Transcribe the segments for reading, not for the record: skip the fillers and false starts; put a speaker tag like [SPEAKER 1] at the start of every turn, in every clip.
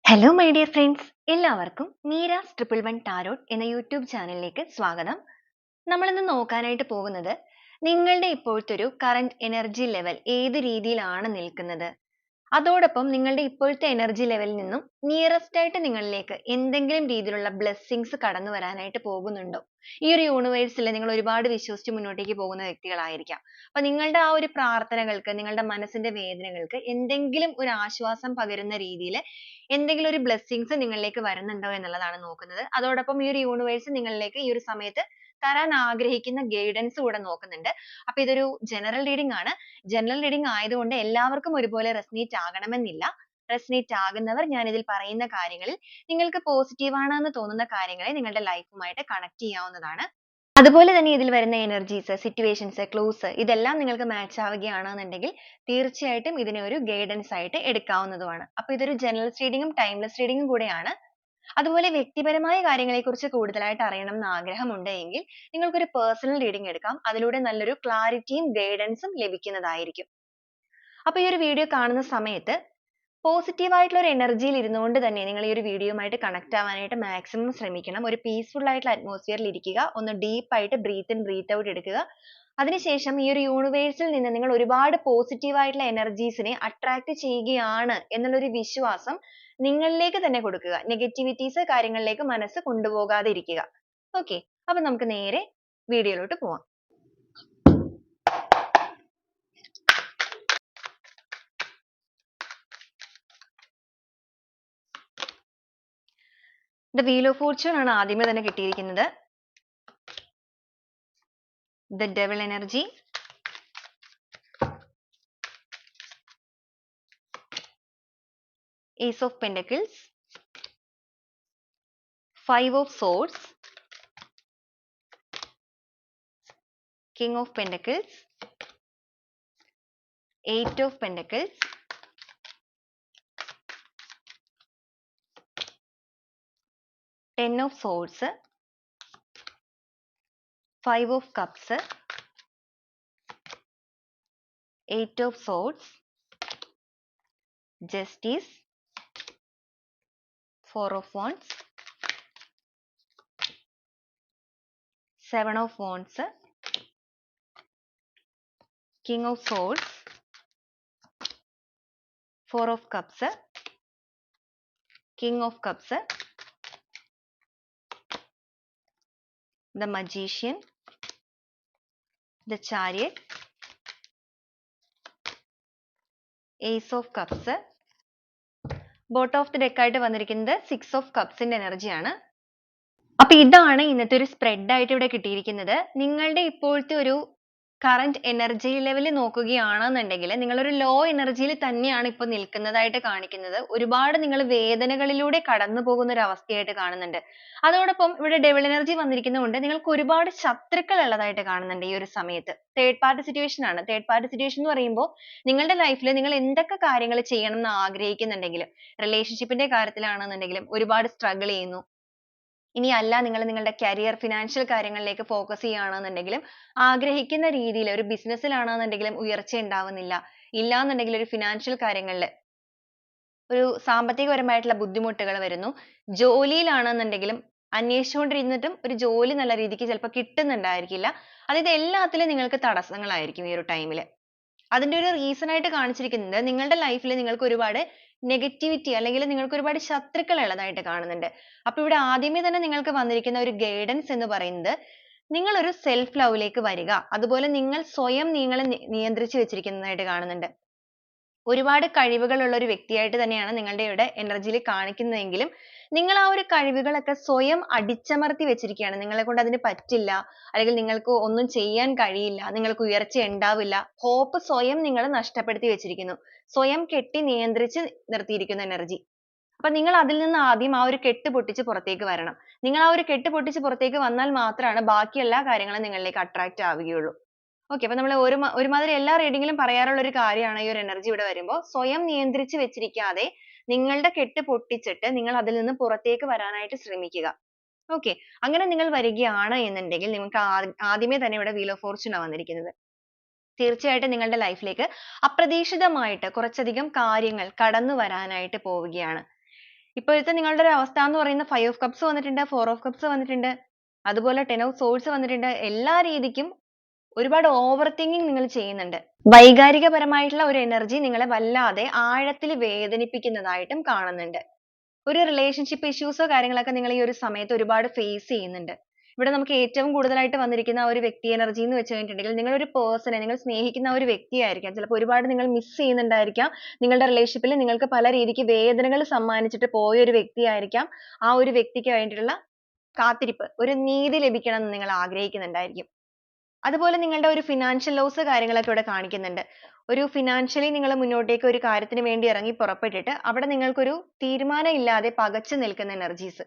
[SPEAKER 1] Hello my dear friends, എല്ലാവർക്കും Meera's triple one tarot എന്ന YouTube ചാനലിലേക്ക് സ്വാഗതം. നമ്മളിന്ന് നോക്കാനായിട്ട് പോകുന്നത് നിങ്ങളുടെ ഇപ്പോഴത്തെ ഒരു കറന്റ് എനർജി ലെവൽ ഏത് രീതിയിലാണ് നിൽക്കുന്നത്, അതോടൊപ്പം നിങ്ങളുടെ ഇപ്പോഴത്തെ എനർജി ലെവലിൽ നിന്നും നിയറസ്റ്റ് ആയിട്ട് നിങ്ങളിലേക്ക് എന്തെങ്കിലും രീതിയിലുള്ള ബ്ലെസ്സിങ്സ് കടന്നു വരാനായിട്ട് പോകുന്നുണ്ടോ? ഈ ഒരു യൂണിവേഴ്സിൽ നിങ്ങൾ ഒരുപാട് വിശ്വസിച്ച് മുന്നോട്ടേക്ക് പോകുന്ന വ്യക്തികളായിരിക്കാം. അപ്പൊ നിങ്ങളുടെ ആ ഒരു പ്രാർത്ഥനകൾക്ക്, നിങ്ങളുടെ മനസ്സിന്റെ വേദനകൾക്ക് എന്തെങ്കിലും ഒരു ആശ്വാസം പകരുന്ന രീതിയിൽ എന്തെങ്കിലും ഒരു ബ്ലെസ്സിങ്സ് നിങ്ങളിലേക്ക് വരുന്നുണ്ടോ എന്നുള്ളതാണ് നോക്കുന്നത്. അതോടൊപ്പം ഈ ഒരു യൂണിവേഴ്സ് നിങ്ങളിലേക്ക് ഈ ഒരു സമയത്ത് തരാൻ ആഗ്രഹിക്കുന്ന ഗൈഡൻസ് കൂടെ നോക്കുന്നുണ്ട്. അപ്പൊ ഇതൊരു ജനറൽ റീഡിംഗ് ആണ്. ജനറൽ റീഡിംഗ് ആയതുകൊണ്ട് എല്ലാവർക്കും ഒരുപോലെ റെസനേറ്റ് ആകണമെന്നില്ല. റെസനേറ്റ് ആകുന്നവർ ഞാൻ ഇതിൽ പറയുന്ന കാര്യങ്ങളിൽ നിങ്ങൾക്ക് പോസിറ്റീവ് ആണെന്ന് തോന്നുന്ന കാര്യങ്ങളെ നിങ്ങളുടെ ലൈഫുമായിട്ട് കണക്ട് ചെയ്യാവുന്നതാണ്. അതുപോലെ തന്നെ ഇതിൽ വരുന്ന എനർജീസ്, സിറ്റുവേഷൻസ്, ക്ലൂസ് ഇതെല്ലാം നിങ്ങൾക്ക് മാച്ച് ആവുകയാണെന്നുണ്ടെങ്കിൽ തീർച്ചയായിട്ടും ഇതിനെ ഒരു ഗൈഡൻസ് ആയിട്ട് എടുക്കാവുന്നതുമാണ്. അപ്പൊ ഇതൊരു ജനറൽ റീഡിംഗും ടൈംലെസ് റീഡിംഗും കൂടെയാണ്. അതുപോലെ വ്യക്തിപരമായ കാര്യങ്ങളെക്കുറിച്ച് കൂടുതലായിട്ട് അറിയണം എന്ന് ആഗ്രഹമുണ്ട് എങ്കിൽ നിങ്ങൾക്കൊരു പേഴ്സണൽ റീഡിംഗ് എടുക്കാം. അതിലൂടെ നല്ലൊരു ക്ലാരിറ്റിയും ഗൈഡൻസും ലഭിക്കുന്നതായിരിക്കും. അപ്പോൾ ഈ ഒരു വീഡിയോ കാണുന്ന സമയത്ത് പോസിറ്റീവ് ആയിട്ടുള്ള ഒരു എനർജിയിൽ ഇരുന്നുകൊണ്ട് തന്നെ നിങ്ങൾ ഈ ഒരു വീഡിയോയുമായിട്ട് കണക്ട് ആവാനായിട്ട് മാക്സിമം ശ്രമിക്കണം. ഒരു പീസ്ഫുൾ ആയിട്ടുള്ള അറ്റ്മോസ്ഫിയറിൽ ഇരിക്കുക. ഒന്ന് ഡീപ്പ് ആയിട്ട് ബ്രീത്ത് ഇൻ ബ്രീത്ത് ഔട്ട് എടുക്കുക. അതിനുശേഷം ഈ ഒരു യൂണിവേഴ്സിൽ നിന്ന് നിങ്ങൾ ഒരുപാട് പോസിറ്റീവ് ആയിട്ടുള്ള എനർജീസിനെ അട്രാക്ട് ചെയ്യുകയാണ് എന്നുള്ളൊരു വിശ്വാസം നിങ്ങളിലേക്ക് തന്നെ കൊടുക്കുക. നെഗറ്റിവിറ്റീസ് കാര്യങ്ങളിലേക്ക് മനസ്സ് കൊണ്ടുപോകാതെ ഇരിക്കുക. ഓക്കെ, അപ്പൊ നമുക്ക് നേരെ വീഡിയോയിലോട്ട് പോവാം. ദ വീൽ ഓഫ് ഫോർച്യൂൺ ആണ് ആദ്യമേ തന്നെ കിട്ടിയിരിക്കുന്നത്. The devil energy, Ace of Pentacles, Five of Swords, King of Pentacles, Eight of Pentacles, Ten of Swords, Five of Cups, Eight of Swords, Justice, Four of Wands, Seven of Wands, King of Swords, Four of Cups, King of Cups, the Magician, the Chariot, Ace of Cups. Bottom of the deck ആയിട്ട് വന്നിരിക്കുന്നത് six of കപ്സിന്റെ എനർജിയാണ്. അപ്പൊ ഇതാണ് ഇന്നത്തെ ഒരു spread ആയിട്ട് ഇവിടെ കിട്ടിയിരിക്കുന്നത്. നിങ്ങളുടെ ഇപ്പോഴത്തെ ഒരു കറന്റ് എനർജി ലെവൽ നോക്കുകയാണെന്നുണ്ടെങ്കിൽ നിങ്ങളൊരു ലോ എനർജിയിൽ തന്നെയാണ് ഇപ്പോൾ നിൽക്കുന്നതായിട്ട് കാണിക്കുന്നത്. ഒരുപാട് നിങ്ങൾ വേദനകളിലൂടെ കടന്നു പോകുന്ന ഒരു അവസ്ഥയായിട്ട് കാണുന്നുണ്ട്. അതോടൊപ്പം ഇവിടെ ഡെവിൾ എനർജി വന്നിരിക്കുന്നതുകൊണ്ട് നിങ്ങൾക്ക് ഒരുപാട് ശത്രുക്കൾ ഉള്ളതായിട്ട് കാണുന്നുണ്ട് ഈ ഒരു സമയത്ത്. തേർഡ് പാർട്ടി സിറ്റുവേഷൻ ആണ്. തേർഡ് പാർട്ടി സിറ്റുവേഷൻ എന്ന് പറയുമ്പോൾ നിങ്ങളുടെ ലൈഫിൽ നിങ്ങൾ എന്തൊക്കെ കാര്യങ്ങൾ ചെയ്യണം എന്ന് ആഗ്രഹിക്കുന്നുണ്ടെങ്കിലും, റിലേഷൻഷിപ്പിന്റെ കാര്യത്തിലാണെന്നുണ്ടെങ്കിലും ഒരുപാട് സ്ട്രഗിൾ ചെയ്യുന്നു, ഇനി അല്ല നിങ്ങൾ നിങ്ങളുടെ കരിയർ, ഫിനാൻഷ്യൽ കാര്യങ്ങളിലേക്ക് ഫോക്കസ് ചെയ്യുകയാണെന്നുണ്ടെങ്കിലും ആഗ്രഹിക്കുന്ന രീതിയിൽ ഒരു ബിസിനസ്സിലാണെന്നുണ്ടെങ്കിലും ഉയർച്ച ഉണ്ടാവുന്നില്ല, ഇല്ലാന്നുണ്ടെങ്കിൽ ഒരു ഫിനാൻഷ്യൽ കാര്യങ്ങളിൽ ഒരു സാമ്പത്തികപരമായിട്ടുള്ള ബുദ്ധിമുട്ടുകൾ വരുന്നു, ജോലിയിലാണെന്നുണ്ടെങ്കിലും അന്വേഷിച്ചുകൊണ്ടിരുന്നിട്ടും ഒരു ജോലി നല്ല രീതിക്ക് ചിലപ്പോൾ കിട്ടുന്നുണ്ടായിരിക്കില്ല. അതായത് എല്ലാത്തിലും നിങ്ങൾക്ക് തടസ്സങ്ങളായിരിക്കും ഈ ഒരു ടൈമിൽ. അതിന്റെ ഒരു റീസൺ ആയിട്ട് കാണിച്ചിരിക്കുന്നത് നിങ്ങളുടെ ലൈഫിൽ നിങ്ങൾക്ക് ഒരുപാട് നെഗറ്റിവിറ്റി അല്ലെങ്കിൽ നിങ്ങൾക്ക് ഒരുപാട് ശത്രുക്കൾ ഉള്ളതായിട്ട് കാണുന്നുണ്ട്. അപ്പൊ ഇവിടെ ആദ്യമേ തന്നെ നിങ്ങൾക്ക് വന്നിരിക്കുന്ന ഒരു ഗൈഡൻസ് എന്ന് പറയുന്നത് നിങ്ങൾ ഒരു സെൽഫ് ലവിലേക്ക് വരിക. അതുപോലെ നിങ്ങൾ സ്വയം നിങ്ങളെ നിയന്ത്രിച്ച് വെച്ചിരിക്കുന്നതായിട്ട് കാണുന്നുണ്ട്. ഒരുപാട് കഴിവുകളുള്ള ഒരു വ്യക്തിയായിട്ട് തന്നെയാണ് നിങ്ങളുടെ ഇവിടെ എനർജിയിൽ കാണിക്കുന്നതെങ്കിലും നിങ്ങൾ ആ ഒരു കഴിവുകളൊക്കെ സ്വയം അടിച്ചമർത്തി വെച്ചിരിക്കുകയാണ്. നിങ്ങളെ കൊണ്ട് അതിന് പറ്റില്ല, അല്ലെങ്കിൽ നിങ്ങൾക്ക് ഒന്നും ചെയ്യാൻ കഴിയില്ല, നിങ്ങൾക്ക് ഉയർച്ച ഉണ്ടാവില്ല, ഹോപ്പ് സ്വയം നിങ്ങൾ നഷ്ടപ്പെടുത്തി വെച്ചിരിക്കുന്നു, സ്വയം കെട്ടി നിയന്ത്രിച്ച് നിർത്തിയിരിക്കുന്ന എനർജി. അപ്പൊ നിങ്ങൾ അതിൽ നിന്ന് ആദ്യം ആ ഒരു കെട്ട് പൊട്ടിച്ച് പുറത്തേക്ക് വരണം. നിങ്ങൾ ആ ഒരു കെട്ട് പൊട്ടിച്ച് പുറത്തേക്ക് വന്നാൽ മാത്രമാണ് ബാക്കി എല്ലാ കാര്യങ്ങളും നിങ്ങളിലേക്ക് അട്രാക്റ്റ് ആവുകയുള്ളൂ. ഓക്കെ, അപ്പൊ നമ്മൾ ഒരുമാതിരി എല്ലാ റീഡിങ്ങിലും പറയാറുള്ള ഒരു കാര്യമാണ് ഈ ഒരു എനർജി ഇവിടെ വരുമ്പോൾ സ്വയം നിയന്ത്രിച്ച് വെച്ചിരിക്കാതെ നിങ്ങളുടെ കെട്ട് പൊട്ടിച്ചിട്ട് നിങ്ങൾ അതിൽ നിന്ന് പുറത്തേക്ക് വരാനായിട്ട് ശ്രമിക്കുക. ഓക്കെ, അങ്ങനെ നിങ്ങൾ വരികയാണ് എന്നുണ്ടെങ്കിൽ നിങ്ങൾക്ക് ആദ്യമേ തന്നെ ഇവിടെ വീൽ ഓഫ് ഫോർച്യൂൺ ആണ് വന്നിരിക്കുന്നത്. തീർച്ചയായിട്ടും നിങ്ങളുടെ ലൈഫിലേക്ക് അപ്രതീക്ഷിതമായിട്ട് കുറച്ചധികം കാര്യങ്ങൾ കടന്നു വരാനായിട്ട് പോവുകയാണ്. ഇപ്പോഴത്തെ നിങ്ങളുടെ ഒരു അവസ്ഥ എന്ന് പറയുന്നത് 5 ഓഫ് കപ്സ് വന്നിട്ടുണ്ട്, 4 ഓഫ് കപ്സ് വന്നിട്ടുണ്ട്, അതുപോലെ 10 ഓഫ് സോഴ്സ് വന്നിട്ടുണ്ട്. എല്ലാ രീതിക്കും ഒരുപാട് ഓവർ തിങ്കിങ് നിങ്ങൾ ചെയ്യുന്നുണ്ട്. വൈകാരികപരമായിട്ടുള്ള ഒരു എനർജി നിങ്ങളെ വല്ലാതെ ആഴത്തിൽ വേദനിപ്പിക്കുന്നതായിട്ടും കാണുന്നുണ്ട്. ഒരു റിലേഷൻഷിപ്പ് ഇഷ്യൂസോ കാര്യങ്ങളൊക്കെ നിങ്ങൾ ഈ ഒരു സമയത്ത് ഒരുപാട് ഫേസ് ചെയ്യുന്നുണ്ട്. ഇവിടെ നമുക്ക് ഏറ്റവും കൂടുതലായിട്ട് വന്നിരിക്കുന്ന ആ ഒരു വ്യക്തി എനർജി എന്ന് വെച്ച് കഴിഞ്ഞിട്ടുണ്ടെങ്കിൽ നിങ്ങൾ ഒരു പേഴ്സണെ, നിങ്ങൾ സ്നേഹിക്കുന്ന ആ ഒരു വ്യക്തിയായിരിക്കാം. ചിലപ്പോൾ ഒരുപാട് നിങ്ങൾ മിസ് ചെയ്യുന്നുണ്ടായിരിക്കാം. നിങ്ങളുടെ റിലേഷൻഷിപ്പിൽ നിങ്ങൾക്ക് പല രീതിക്ക് വേദനകൾ സമ്മാനിച്ചിട്ട് പോയ ഒരു വ്യക്തിയായിരിക്കാം. ആ ഒരു വ്യക്തിക്ക് വേണ്ടിയിട്ടുള്ള കാത്തിരിപ്പ്, ഒരു നീതി ലഭിക്കണം എന്ന് നിങ്ങൾ ആഗ്രഹിക്കുന്നുണ്ടായിരിക്കും. അതുപോലെ നിങ്ങളുടെ ഒരു ഫിനാൻഷ്യൽ ലോസ് കാര്യങ്ങളൊക്കെ ഇവിടെ കാണിക്കുന്നുണ്ട്. ഒരു ഫിനാൻഷ്യലി നിങ്ങൾ മുന്നോട്ടേക്ക് ഒരു കാര്യത്തിന് വേണ്ടി ഇറങ്ങി പുറപ്പെട്ടിട്ട് അവിടെ നിങ്ങൾക്കൊരു തീരുമാനം ഇല്ലാതെ പകച്ചു നിൽക്കുന്ന എനർജീസ്.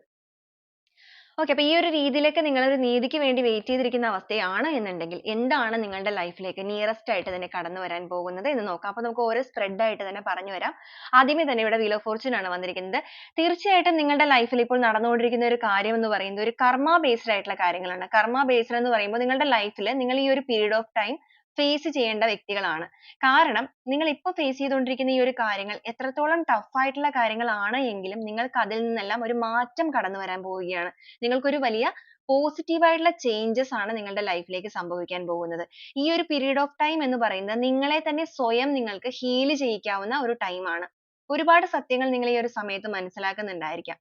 [SPEAKER 1] ഓക്കെ, അപ്പൊ ഈ ഒരു രീതിയിലേക്ക് നിങ്ങൾ ഒരു നീതിക്ക് വേണ്ടി വെയിറ്റ് ചെയ്തിരിക്കുന്ന അവസ്ഥയാണ് എന്നുണ്ടെങ്കിൽ എന്താണ് നിങ്ങളുടെ ലൈഫിലേക്ക് നിയറസ്റ്റ് ആയിട്ട് തന്നെ കടന്നു വരാൻ പോകുന്നത് എന്ന് നോക്കാം. അപ്പൊ നമുക്ക് ഓരോ സ്പ്രെഡ് ആയിട്ട് തന്നെ പറഞ്ഞു വരാം. ആദ്യമേ തന്നെ ഇവിടെ വീൽ ഓഫ് ഫോർച്യൂൺ ആണ് വന്നിരിക്കുന്നത്. തീർച്ചയായിട്ടും നിങ്ങളുടെ ലൈഫിൽ ഇപ്പോൾ നടന്നുകൊണ്ടിരിക്കുന്ന ഒരു കാര്യം എന്ന് പറയുന്നത് ഒരു കർമ്മ ബേസ്ഡ് ആയിട്ടുള്ള കാര്യങ്ങളാണ്. കർമ്മ ബേസ്ഡ് എന്ന് പറയുമ്പോൾ നിങ്ങളുടെ ലൈഫിൽ നിങ്ങൾ ഈ ഒരു പീരീഡ് ഓഫ് ടൈം ഫേസ് ചെയ്യേണ്ട വ്യക്തികളാണ്. കാരണം നിങ്ങൾ ഇപ്പോൾ ഫേസ് ചെയ്തുകൊണ്ടിരിക്കുന്ന ഈ ഒരു കാര്യങ്ങൾ എത്രത്തോളം ടഫ് ആയിട്ടുള്ള കാര്യങ്ങളാണ് എങ്കിലും നിങ്ങൾക്ക് അതിൽ നിന്നെല്ലാം ഒരു മാറ്റം കടന്നു വരാൻ പോവുകയാണ്. നിങ്ങൾക്കൊരു വലിയ പോസിറ്റീവ് ആയിട്ടുള്ള ചേഞ്ചസ് ആണ് നിങ്ങളുടെ ലൈഫിലേക്ക് സംഭവിക്കാൻ പോകുന്നത്. ഈ ഒരു പീരീഡ് ഓഫ് ടൈം എന്ന് പറയുന്നത് നിങ്ങളെ തന്നെ സ്വയം നിങ്ങൾക്ക് ഹീൽ ചെയ്യിക്കാവുന്ന ഒരു ടൈം ആണ്. ഒരുപാട് സത്യങ്ങൾ നിങ്ങൾ ഈ ഒരു സമയത്ത് മനസ്സിലാക്കുന്നുണ്ടായിരിക്കാം.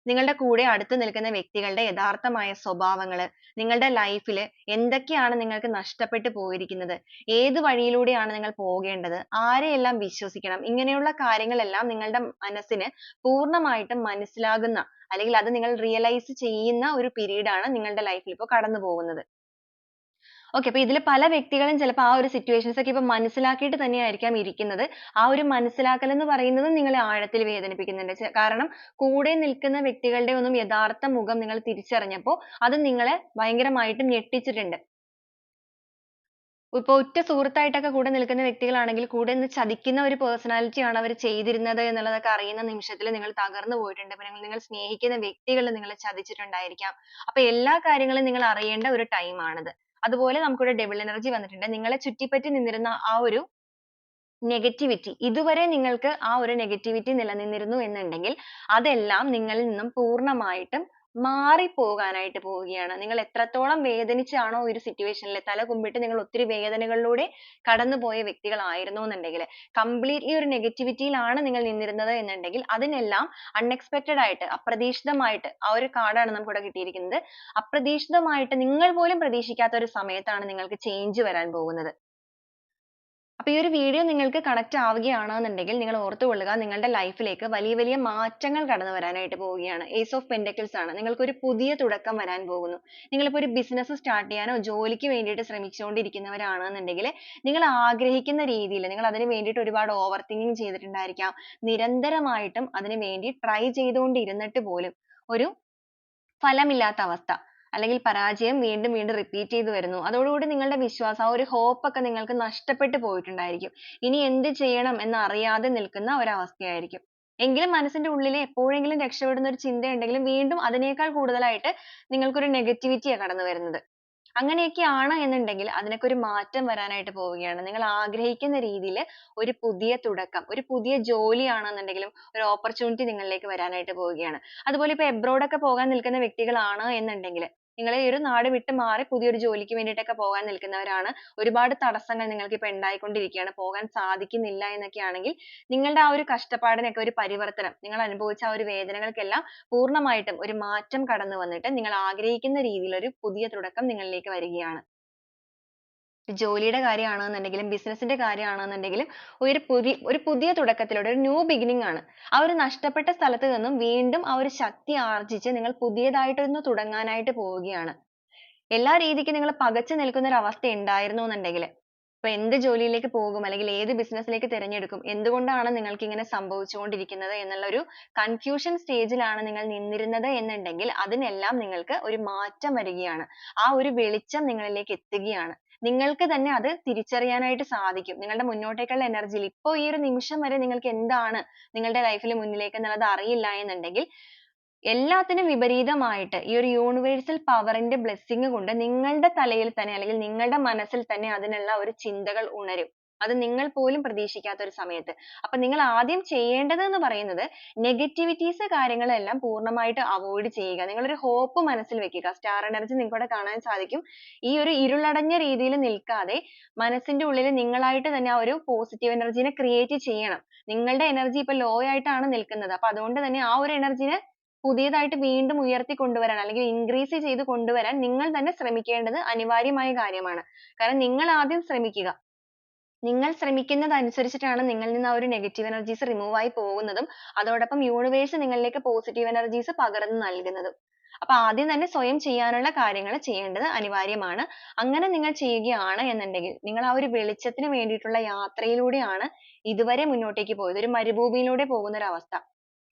[SPEAKER 1] നിങ്ങളുടെ കൂടെ അടുത്ത് നിൽക്കുന്ന വ്യക്തികളുടെ യഥാർത്ഥമായ സ്വഭാവങ്ങൾ, നിങ്ങളുടെ ലൈഫിൽ എന്തൊക്കെയാണ് നിങ്ങൾക്ക് നഷ്ടപ്പെട്ടു പോയിരിക്കുന്നത്, ഏത് വഴിയിലൂടെയാണ് നിങ്ങൾ പോകേണ്ടത്, ആരെയെല്ലാം വിശ്വസിക്കണം, ഇങ്ങനെയുള്ള കാര്യങ്ങളെല്ലാം നിങ്ങളുടെ മനസ്സിന് പൂർണ്ണമായിട്ടും മനസ്സിലാകുന്ന അല്ലെങ്കിൽ അത് നിങ്ങൾ റിയലൈസ് ചെയ്യുന്ന ഒരു പീരീഡ് ആണ് നിങ്ങളുടെ ലൈഫിൽ ഇപ്പോൾ കടന്നു പോകുന്നത്. ഓക്കെ, അപ്പൊ ഇതിൽ പല വ്യക്തികളും ചിലപ്പോൾ ആ ഒരു സിറ്റുവേഷൻസ് ഒക്കെ ഇപ്പൊ മനസ്സിലാക്കിയിട്ട് തന്നെയായിരിക്കാം ഇരിക്കുന്നത്. ആ ഒരു മനസ്സിലാക്കൽ എന്ന് പറയുന്നത് നിങ്ങളെ ആഴത്തിൽ വേദനിപ്പിക്കുന്നുണ്ട്. കാരണം കൂടെ നിൽക്കുന്ന വ്യക്തികളുടെ ഒന്നും യഥാർത്ഥ മുഖം നിങ്ങൾ തിരിച്ചറിഞ്ഞപ്പോൾ അത് നിങ്ങളെ ഭയങ്കരമായിട്ടും ഞെട്ടിച്ചിട്ടുണ്ട്. ഇപ്പൊ ഉറ്റ സുഹൃത്തായിട്ടൊക്കെ കൂടെ നിൽക്കുന്ന വ്യക്തികളാണെങ്കിൽ കൂടെ നിന്ന് ചതിക്കുന്ന ഒരു പേഴ്സണാലിറ്റി ആണ് അവർ ചെയ്തിരുന്നത് എന്നുള്ളതൊക്കെ അറിയുന്ന നിമിഷത്തിൽ നിങ്ങൾ തകർന്നു പോയിട്ടുണ്ട്. പിന്നെ നിങ്ങൾ സ്നേഹിക്കുന്ന വ്യക്തികൾ നിങ്ങളെ ചതിച്ചിട്ടുണ്ടായിരിക്കാം. അപ്പൊ എല്ലാ കാര്യങ്ങളും നിങ്ങൾ അറിയേണ്ട ഒരു ടൈം ആണിത്. അതുപോലെ നമുക്കിവിടെ ഡബിൾ എനർജി വന്നിട്ടുണ്ട്. നിങ്ങളെ ചുറ്റിപ്പറ്റി നിന്നിരുന്ന ആ ഒരു നെഗറ്റിവിറ്റി, ഇതുവരെ നിങ്ങൾക്ക് ആ ഒരു നെഗറ്റിവിറ്റി നിലനിന്നിരുന്നു എന്നുണ്ടെങ്കിൽ അതെല്ലാം നിങ്ങളിൽ നിന്നും പൂർണ്ണമായിട്ടും മാറിപ്പോകാനായിട്ട് പോവുകയാണ്. നിങ്ങൾ എത്രത്തോളം വേദനിച്ചാണോ ഒരു സിറ്റുവേഷനിൽ തല കുമ്പിട്ട് നിങ്ങൾ ഒത്തിരി വേദനകളിലൂടെ കടന്നുപോയ വ്യക്തികളായിരുന്നു എന്നുണ്ടെങ്കിൽ, കംപ്ലീറ്റ്ലി ഒരു നെഗറ്റിവിറ്റിയിലാണ് നിങ്ങൾ നിന്നിരുന്നത് എന്നുണ്ടെങ്കിൽ അതിനെല്ലാം അൺഎക്സ്പെക്റ്റഡ് ആയിട്ട്, അപ്രതീക്ഷിതമായിട്ട്, ആ ഒരു കാർഡാണ് നമുക്ക് ഇവിടെ കിട്ടിയിരിക്കുന്നത്. അപ്രതീക്ഷിതമായിട്ട് നിങ്ങൾ പോലും പ്രതീക്ഷിക്കാത്ത ഒരു സമയത്താണ് നിങ്ങൾക്ക് ചേഞ്ച് വരാൻ പോകുന്നത്. അപ്പൊ ഈ ഒരു വീഡിയോ നിങ്ങൾക്ക് കണക്ട് ആവുകയാണെന്നുണ്ടെങ്കിൽ നിങ്ങൾ ഓർത്തുകൊള്ളുക, നിങ്ങളുടെ ലൈഫിലേക്ക് വലിയ വലിയ മാറ്റങ്ങൾ കടന്നു വരാനായിട്ട് പോവുകയാണ്. ഏസ് ഓഫ് പെന്റക്കിൾസ് ആണ്. നിങ്ങൾക്കൊരു പുതിയ തുടക്കം വരാൻ പോകുന്നു. നിങ്ങളിപ്പോൾ ഒരു ബിസിനസ് സ്റ്റാർട്ട് ചെയ്യാനോ ജോലിക്ക് വേണ്ടിയിട്ട് ശ്രമിച്ചുകൊണ്ടിരിക്കുന്നവരാണെന്നുണ്ടെങ്കിൽ നിങ്ങൾ ആഗ്രഹിക്കുന്ന രീതിയിൽ നിങ്ങൾ അതിന് വേണ്ടിയിട്ട് ഒരുപാട് ഓവർ തിങ്കിങ് ചെയ്തിട്ടുണ്ടായിരിക്കാം. നിരന്തരമായിട്ടും അതിന് വേണ്ടി ട്രൈ ചെയ്തുകൊണ്ടിരുന്നിട്ട് പോലും ഒരു ഫലമില്ലാത്ത അവസ്ഥ, അല്ലെങ്കിൽ പരാജയം വീണ്ടും വീണ്ടും റിപ്പീറ്റ് ചെയ്തു വരുന്നു. അതോടുകൂടി നിങ്ങളുടെ വിശ്വാസം, ആ ഒരു ഹോപ്പ് ഒക്കെ നിങ്ങൾക്ക് നഷ്ടപ്പെട്ടു പോയിട്ടുണ്ടായിരിക്കും. ഇനി എന്ത് ചെയ്യണം എന്ന് അറിയാതെ നിൽക്കുന്ന ഒരവസ്ഥയായിരിക്കും. എങ്കിലും മനസ്സിന്റെ ഉള്ളിൽ എപ്പോഴെങ്കിലും രക്ഷപ്പെടുന്ന ഒരു ചിന്തയുണ്ടെങ്കിലും വീണ്ടും അതിനേക്കാൾ കൂടുതലായിട്ട് നിങ്ങൾക്കൊരു നെഗറ്റിവിറ്റിയാണ് കടന്നു വരുന്നത്. അങ്ങനെയൊക്കെയാണ് എന്നുണ്ടെങ്കിൽ അതിനൊക്കെ ഒരു മാറ്റം വരാനായിട്ട് പോവുകയാണ്. നിങ്ങൾ ആഗ്രഹിക്കുന്ന രീതിയിൽ ഒരു പുതിയ തുടക്കം, ഒരു പുതിയ ജോലിയാണെന്നുണ്ടെങ്കിലും ഒരു ഓപ്പർച്യൂണിറ്റി നിങ്ങളിലേക്ക് വരാനായിട്ട് പോവുകയാണ്. അതുപോലെ ഇപ്പൊ എബ്രോഡ് ഒക്കെ പോകാൻ നിൽക്കുന്ന വ്യക്തികളാണ് എന്നുണ്ടെങ്കിൽ നിങ്ങൾ ഈ ഒരു നാട് വിട്ട് മാറി പുതിയൊരു ജോലിക്ക് വേണ്ടിയിട്ടൊക്കെ പോകാൻ നിൽക്കുന്നവരാണ്. ഒരുപാട് തടസ്സങ്ങൾ നിങ്ങൾക്ക് ഇപ്പൊ ഉണ്ടായിക്കൊണ്ടിരിക്കുകയാണ്. പോകാൻ സാധിക്കുന്നില്ല എന്നൊക്കെ ആണെങ്കിൽ നിങ്ങളുടെ ആ ഒരു കഷ്ടപ്പാടിനൊക്കെ ഒരു പരിവർത്തനം, നിങ്ങൾ അനുഭവിച്ച ആ ഒരു വേദനകൾക്കെല്ലാം പൂർണ്ണമായിട്ടും ഒരു മാറ്റം കടന്നു വന്നിട്ട് നിങ്ങൾ ആഗ്രഹിക്കുന്ന രീതിയിൽ ഒരു പുതിയ തുടക്കം നിങ്ങളിലേക്ക് വരികയാണ്. ജോലിയുടെ കാര്യമാണെന്നുണ്ടെങ്കിലും ബിസിനസിന്റെ കാര്യമാണെന്നുണ്ടെങ്കിലും ഒരു പുതിയ തുടക്കത്തിലൂടെ ഒരു ന്യൂ ബിഗിനിങ് ആണ്. ആ ഒരു നഷ്ടപ്പെട്ട സ്ഥലത്ത് നിന്നും വീണ്ടും ആ ഒരു ശക്തി ആർജിച്ച് നിങ്ങൾ പുതിയതായിട്ടൊന്ന് തുടങ്ങാനായിട്ട് പോവുകയാണ്. എല്ലാ രീതിക്കും നിങ്ങൾ പകച്ചു നിൽക്കുന്ന ഒരു അവസ്ഥ ഉണ്ടായിരുന്നു എന്നുണ്ടെങ്കിൽ ഇപ്പൊ എന്ത് ജോലിയിലേക്ക് പോകും അല്ലെങ്കിൽ ഏത് ബിസിനസ്സിലേക്ക് തിരഞ്ഞെടുക്കും, എന്തുകൊണ്ടാണ് നിങ്ങൾക്ക് ഇങ്ങനെ സംഭവിച്ചുകൊണ്ടിരിക്കുന്നത് എന്നുള്ള ഒരു കൺഫ്യൂഷൻ സ്റ്റേജിലാണ് നിങ്ങൾ നിന്നിരുന്നത് എന്നുണ്ടെങ്കിൽ അതിനെല്ലാം നിങ്ങൾക്ക് ഒരു മാറ്റം വരികയാണ്. ആ ഒരു വെളിച്ചം നിങ്ങളിലേക്ക് എത്തുകയാണ്. നിങ്ങൾക്ക് തന്നെ അത് തിരിച്ചറിയാനായിട്ട് സാധിക്കും. നിങ്ങളുടെ മുന്നോട്ടേക്കുള്ള എനർജിയിൽ ഇപ്പൊ ഈ ഒരു നിമിഷം വരെ നിങ്ങൾക്ക് എന്താണ് നിങ്ങളുടെ ലൈഫിൽ മുന്നിലേക്ക് എന്നുള്ളത് അറിയില്ല എന്നുണ്ടെങ്കിൽ എല്ലാത്തിനും വിപരീതമായിട്ട് ഈ ഒരു യൂണിവേഴ്സൽ പവറിന്റെ ബ്ലെസ്സിങ് കൊണ്ട് നിങ്ങളുടെ തലയിൽ തന്നെ അല്ലെങ്കിൽ നിങ്ങളുടെ മനസ്സിൽ തന്നെ അതിനുള്ള ഒരു ചിന്തകൾ ഉണരും. അത് നിങ്ങൾ പോലും പ്രതീക്ഷിക്കാത്ത ഒരു സമയത്ത്. അപ്പൊ നിങ്ങൾ ആദ്യം ചെയ്യേണ്ടത് എന്ന് പറയുന്നത് നെഗറ്റിവിറ്റീസ് കാര്യങ്ങളെല്ലാം പൂർണ്ണമായിട്ട് അവോയ്ഡ് ചെയ്യുക. നിങ്ങളൊരു ഹോപ്പ് മനസ്സിൽ വെക്കുക. സ്റ്റാർ എനർജി നിങ്ങൾക്ക് ഇവിടെ കാണാൻ സാധിക്കും. ഈ ഒരു ഇരുളടഞ്ഞ രീതിയിൽ നിൽക്കാതെ മനസ്സിന്റെ ഉള്ളിൽ നിങ്ങളായിട്ട് തന്നെ ആ ഒരു പോസിറ്റീവ് എനർജിനെ ക്രിയേറ്റ് ചെയ്യണം. നിങ്ങളുടെ എനർജി ഇപ്പൊ ലോ ആയിട്ടാണ് നിൽക്കുന്നത്. അപ്പൊ അതുകൊണ്ട് തന്നെ ആ ഒരു എനർജിനെ പുതിയതായിട്ട് വീണ്ടും ഉയർത്തി കൊണ്ടുവരാൻ അല്ലെങ്കിൽ ഇൻക്രീസ് ചെയ്ത് കൊണ്ടുവരാൻ നിങ്ങൾ തന്നെ ശ്രമിക്കേണ്ടത് അനിവാര്യമായ കാര്യമാണ്. കാരണം നിങ്ങൾ ആദ്യം ശ്രമിക്കുക. നിങ്ങൾ ശ്രമിക്കുന്നതനുസരിച്ചിട്ടാണ് നിങ്ങളിൽ നിന്ന് ആ ഒരു നെഗറ്റീവ് എനർജീസ് റിമൂവ് ആയി പോകുന്നതും അതോടൊപ്പം യൂണിവേഴ്സ് നിങ്ങളിലേക്ക് പോസിറ്റീവ് എനർജീസ് പകർന്നു നൽകുന്നതും. അപ്പൊ ആദ്യം തന്നെ സ്വയം ചെയ്യാനുള്ള കാര്യങ്ങൾ ചെയ്യേണ്ടത് അനിവാര്യമാണ്. അങ്ങനെ നിങ്ങൾ ചെയ്യുകയാണ് എന്നുണ്ടെങ്കിൽ നിങ്ങൾ ആ ഒരു വെളിച്ചത്തിന് വേണ്ടിയിട്ടുള്ള യാത്രയിലൂടെയാണ് ഇതുവരെ മുന്നോട്ടേക്ക് പോയത്. ഒരു മരുഭൂമിയിലൂടെ പോകുന്ന ഒരു അവസ്ഥ.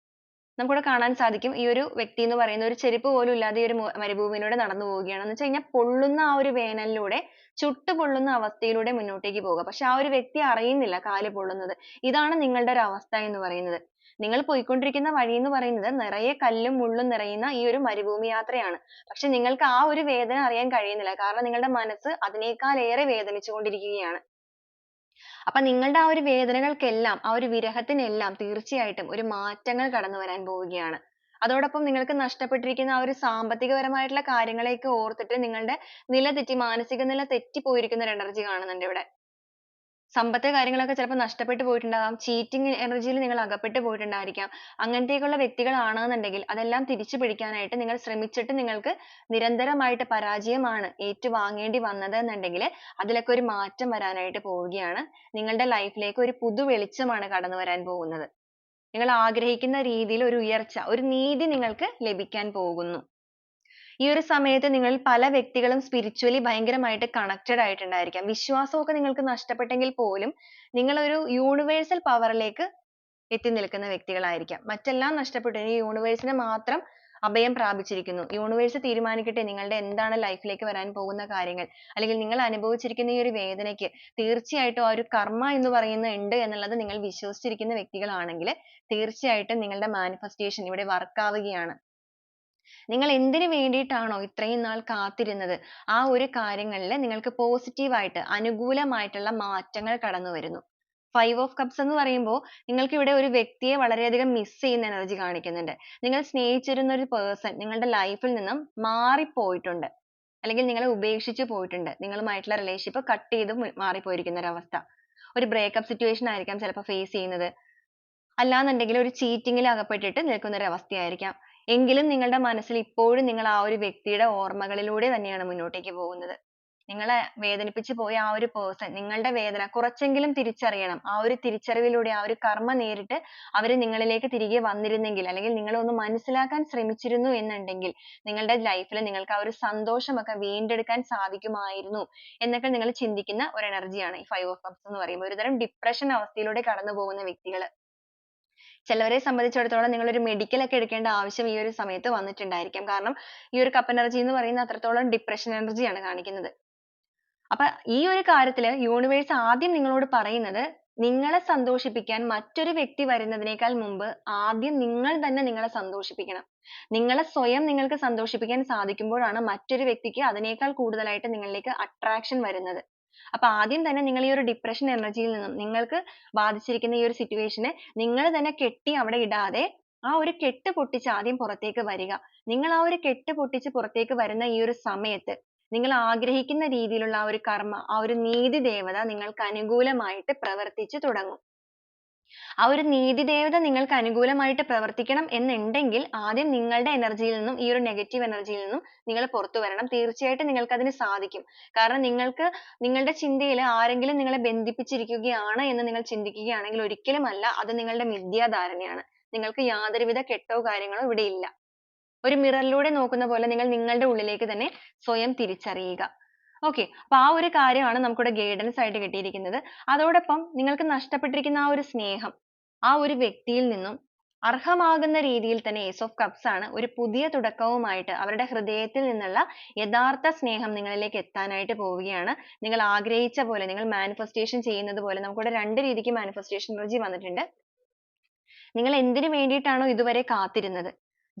[SPEAKER 1] നമുക്കിവിടെ കാണാൻ സാധിക്കും ഈ ഒരു വ്യക്തി എന്ന് പറയുന്ന ഒരു ചെരുപ്പ് പോലും ഇല്ലാതെ ഈ ഒരു മരുഭൂമിയിലൂടെ നടന്നു പോവുകയാണ്. എന്ന് വെച്ച് കഴിഞ്ഞാൽ പൊള്ളുന്ന ആ ഒരു വേനലിലൂടെ ചുട്ടു പൊള്ളുന്ന അവസ്ഥയിലൂടെ മുന്നോട്ടേക്ക് പോവുക. പക്ഷെ ആ ഒരു വ്യക്തി അറിയുന്നില്ല കാല് പൊള്ളുന്നത്. ഇതാണ് നിങ്ങളുടെ ഒരു അവസ്ഥ എന്ന് പറയുന്നത്. നിങ്ങൾ പോയിക്കൊണ്ടിരിക്കുന്ന വഴി എന്ന് പറയുന്നത് നിറയെ കല്ലും മുള്ളും നിറയുന്ന ഈ ഒരു മരുഭൂമി യാത്രയാണ്. പക്ഷെ നിങ്ങൾക്ക് ആ ഒരു വേദന അറിയാൻ കഴിയുന്നില്ല. കാരണം നിങ്ങളുടെ മനസ്സ് അതിനേക്കാൾ ഏറെ വേദനിച്ചുകൊണ്ടിരിക്കുകയാണ്. അപ്പൊ നിങ്ങളുടെ ആ ഒരു വേദനകൾക്കെല്ലാം ആ ഒരു വിരഹത്തിനെല്ലാം തീർച്ചയായിട്ടും ഒരു മാറ്റങ്ങൾ കടന്നു വരാൻ പോവുകയാണ്. അതോടൊപ്പം നിങ്ങൾക്ക് നഷ്ടപ്പെട്ടിരിക്കുന്ന ആ ഒരു സാമ്പത്തികപരമായിട്ടുള്ള കാര്യങ്ങളെയൊക്കെ ഓർത്തിട്ട് നിങ്ങളുടെ നില തെറ്റി മാനസിക നില തെറ്റിപ്പോയിരിക്കുന്ന ഒരു എനർജി കാണുന്നുണ്ട് ഇവിടെ. സമ്പത്ത് കാര്യങ്ങളൊക്കെ ചിലപ്പോൾ നഷ്ടപ്പെട്ടു പോയിട്ടുണ്ടാകാം. ചീറ്റിംഗ് എനർജിയിൽ നിങ്ങൾ അകപ്പെട്ടു പോയിട്ടുണ്ടായിരിക്കാം. അങ്ങനത്തെയൊക്കെയുള്ള വ്യക്തികളാണെന്നുണ്ടെങ്കിൽ അതെല്ലാം തിരിച്ചു പിടിക്കാനായിട്ട് നിങ്ങൾ ശ്രമിച്ചിട്ട് നിങ്ങൾക്ക് നിരന്തരമായിട്ട് പരാജയമാണ് ഏറ്റുവാങ്ങേണ്ടി വന്നത് എന്നുണ്ടെങ്കിൽ അതിലൊക്കെ ഒരു മാറ്റം വരാനായിട്ട് പോവുകയാണ്. നിങ്ങളുടെ ലൈഫിലേക്ക് ഒരു പുതു വെളിച്ചമാണ് കടന്നു വരാൻ പോകുന്നത്. നിങ്ങൾ ആഗ്രഹിക്കുന്ന രീതിയിൽ ഒരു ഉയർച്ച, ഒരു നീതി നിങ്ങൾക്ക് ലഭിക്കാൻ പോകുന്നു. ഈ ഒരു സമയത്ത് നിങ്ങളിൽ പല വ്യക്തികളും spiritually ഭയങ്കരമായിട്ട് connected ആയിട്ടുണ്ടായിരിക്കാം. വിശ്വാസമൊക്കെ നിങ്ങൾക്ക് നഷ്ടപ്പെട്ടെങ്കിൽ പോലും നിങ്ങൾ ഒരു universal power ലേക്ക് എത്തി നിൽക്കുന്ന വ്യക്തികളായിരിക്കാം. മറ്റെല്ലാം നഷ്ടപ്പെട്ടു. ഇനി universe നെ മാത്രം അഭയം പ്രാപിച്ചിരിക്കുന്നു. universe തീരുമാനിക്കട്ടെ നിങ്ങളുടെ എന്താണ് ലൈഫിലേക്ക് വരാൻ പോകുന്ന കാര്യങ്ങൾ. അല്ലെങ്കിൽ നിങ്ങൾ അനുഭവിച്ചിരിക്കുന്ന ഈ ഒരു വേദനയ്ക്ക് തീർച്ചയായിട്ടും ആ ഒരു കർമ്മ എന്ന് പറയുന്നത് ഉണ്ട് എന്നുള്ളത് നിങ്ങൾ വിശ്വസിച്ചിരിക്കുന്ന വ്യക്തികളാണെങ്കിൽ തീർച്ചയായിട്ടും നിങ്ങളുടെ manifestation ഇവിടെ work ആവുകയാണ്. നിങ്ങൾ എന്തിനു വേണ്ടിയിട്ടാണോ ഇത്രയും നാൾ കാത്തിരുന്നത് ആ ഒരു കാര്യങ്ങളിൽ നിങ്ങൾക്ക് positive ആയിട്ട് അനുകൂലമായിട്ടുള്ള മാറ്റങ്ങൾ കടന്നു വരുന്നു. Five of Cups എന്ന് പറയുമ്പോൾ നിങ്ങൾക്ക് ഇവിടെ ഒരു വ്യക്തിയെ വളരെയധികം miss ചെയ്യുന്ന energy കാണിക്കുന്നുണ്ട്. നിങ്ങൾ സ്നേഹിച്ചിരുന്ന ഒരു person നിങ്ങളുടെ ലൈഫിൽ നിന്നും മാറിപ്പോയിട്ടുണ്ട്. അല്ലെങ്കിൽ നിങ്ങളെ ഉപേക്ഷിച്ച് പോയിട്ടുണ്ട്. നിങ്ങളുമായിട്ടുള്ള relationship cut ചെയ്ത് മാറിപ്പോയിരിക്കുന്ന ഒരു അവസ്ഥ. ഒരു breakup situation ആയിരിക്കാം ചിലപ്പോൾ face ചെയ്യുന്നത്. അല്ലാന്നുണ്ടെങ്കിൽ ഒരു cheating ൽ അകപ്പെട്ടിട്ട് നിൽക്കുന്ന ഒരു അവസ്ഥയായിരിക്കാം. എങ്കിലും നിങ്ങളുടെ മനസ്സിൽ ഇപ്പോഴും നിങ്ങൾ ആ ഒരു വ്യക്തിയുടെ ഓർമ്മകളിലൂടെ തന്നെയാണ് മുന്നോട്ടേക്ക് പോകുന്നത്. നിങ്ങളെ വേദനിപ്പിച്ച് പോയ ആ ഒരു person നിങ്ങളുടെ വേദന കുറച്ചെങ്കിലും തിരിച്ചറിയണം. ആ ഒരു തിരിച്ചറിവിലൂടെ ആ ഒരു കർമ്മ നേരിട്ട് അവര് നിങ്ങളിലേക്ക് തിരികെ വന്നിരുന്നെങ്കിൽ അല്ലെങ്കിൽ നിങ്ങളെ ഒന്ന് മനസ്സിലാക്കാൻ ശ്രമിച്ചിരുന്നു എന്നുണ്ടെങ്കിൽ നിങ്ങളുടെ ലൈഫിൽ നിങ്ങൾക്ക് ആ ഒരു സന്തോഷമൊക്കെ വീണ്ടെടുക്കാൻ സാധിക്കുമായിരുന്നു എന്നൊക്കെ നിങ്ങൾ ചിന്തിക്കുന്ന ഒരു എനർജിയാണ് ഈ Five of Cups എന്ന് പറയുമ്പോൾ. ഒരുതരം ഡിപ്രഷൻ അവസ്ഥയിലൂടെ കടന്നു പോകുന്ന വ്യക്തികൾ. ചിലവരെ സംബന്ധിച്ചിടത്തോളം നിങ്ങൾ ഒരു മെഡിക്കൽ ഒക്കെ എടുക്കേണ്ട ആവശ്യം ഈ ഒരു സമയത്ത് വന്നിട്ടുണ്ടായിരിക്കാം. കാരണം ഈ ഒരു കപ്പ് എനർജി എന്ന് പറയുന്നത് അത്രത്തോളം ഡിപ്രഷൻ എനർജിയാണ് കാണിക്കുന്നത്. അപ്പൊ ഈ ഒരു കാര്യത്തിൽ യൂണിവേഴ്സ് ആദ്യം നിങ്ങളോട് പറയുന്നത് നിങ്ങളെ സന്തോഷിപ്പിക്കാൻ മറ്റൊരു വ്യക്തി വരുന്നതിനേക്കാൾ മുമ്പ് ആദ്യം നിങ്ങൾ തന്നെ നിങ്ങളെ സന്തോഷിപ്പിക്കണം. നിങ്ങളെ സ്വയം നിങ്ങൾക്ക് സന്തോഷിപ്പിക്കാൻ സാധിക്കുമ്പോഴാണ് മറ്റൊരു വ്യക്തിക്ക് അതിനേക്കാൾ കൂടുതലായിട്ട് നിങ്ങളിലേക്ക് attraction വരുന്നത്. അപ്പൊ ആദ്യം തന്നെ നിങ്ങൾ ഈ ഒരു ഡിപ്രഷൻ എനർജിയിൽ നിന്നും നിങ്ങൾക്ക് ബാധിച്ചിരിക്കുന്ന ഈ ഒരു സിറ്റുവേഷനെ നിങ്ങൾ തന്നെ കെട്ടി അവിടെ ഇടാതെ ആ ഒരു കെട്ട് പൊട്ടിച്ച് ആദ്യം പുറത്തേക്ക് വരിക. നിങ്ങൾ ആ ഒരു കെട്ട് പൊട്ടിച്ച് പുറത്തേക്ക് വരുന്ന ഈ ഒരു സമയത്ത് നിങ്ങൾ ആഗ്രഹിക്കുന്ന രീതിയിലുള്ള ആ ഒരു കർമ്മ, ആ ഒരു നീതി ദേവത നിങ്ങൾക്ക് അനുകൂലമായിട്ട് പ്രവർത്തിച്ചു തുടങ്ങും. ആ ഒരു നീതി ദേവത നിങ്ങൾക്ക് അനുകൂലമായിട്ട് പ്രവർത്തിക്കണം എന്നുണ്ടെങ്കിൽ ആദ്യം നിങ്ങളുടെ എനർജിയിൽ നിന്നും ഈ ഒരു നെഗറ്റീവ് എനർജിയിൽ നിന്നും നിങ്ങൾ പുറത്തു വരണം. തീർച്ചയായിട്ടും നിങ്ങൾക്ക് അതിന് സാധിക്കും. കാരണം നിങ്ങൾക്ക് നിങ്ങളുടെ ചിന്തയിൽ ആരെങ്കിലും നിങ്ങളെ ബന്ധിപ്പിച്ചിരിക്കുകയാണ് എന്ന് നിങ്ങൾ ചിന്തിക്കുകയാണെങ്കിൽ ഒരിക്കലും അല്ല. അത് നിങ്ങളുടെ മിഥ്യാധാരണയാണ്. നിങ്ങൾക്ക് യാതൊരുവിധ കെട്ടോ കാര്യങ്ങളോ ഇവിടെ ഇല്ല. ഒരു മിററിലൂടെ നോക്കുന്ന പോലെ നിങ്ങൾ നിങ്ങളുടെ ഉള്ളിലേക്ക് തന്നെ സ്വയം തിരിച്ചറിയുക. okay അപ്പൊ ആ ഒരു കാര്യമാണ് നമുക്കിവിടെ ഗൈഡൻസ് ആയിട്ട് കിട്ടിയിരിക്കുന്നത്. അതോടൊപ്പം നിങ്ങൾക്ക് നഷ്ടപ്പെട്ടിരിക്കുന്ന ആ ഒരു സ്നേഹം ആ ഒരു വ്യക്തിയിൽ നിന്നും അർഹമാകുന്ന രീതിയിൽ തന്നെ Ace of Cups ആണ് ഒരു പുതിയ തുടക്കവുമായിട്ട് അവരുടെ ഹൃദയത്തിൽ നിന്നുള്ള യഥാർത്ഥ സ്നേഹം നിങ്ങളിലേക്ക് എത്താനായിട്ട് പോവുകയാണ്. നിങ്ങൾ ആഗ്രഹിച്ച പോലെ നിങ്ങൾ മാനിഫെസ്റ്റേഷൻ ചെയ്യുന്നത് പോലെ നമുക്കിവിടെ രണ്ട് രീതിക്ക് മാനിഫെസ്റ്റേഷൻ എനർജി വന്നിട്ടുണ്ട്. നിങ്ങൾ എന്തിനു വേണ്ടിയിട്ടാണോ ഇതുവരെ കാത്തിരുന്നത്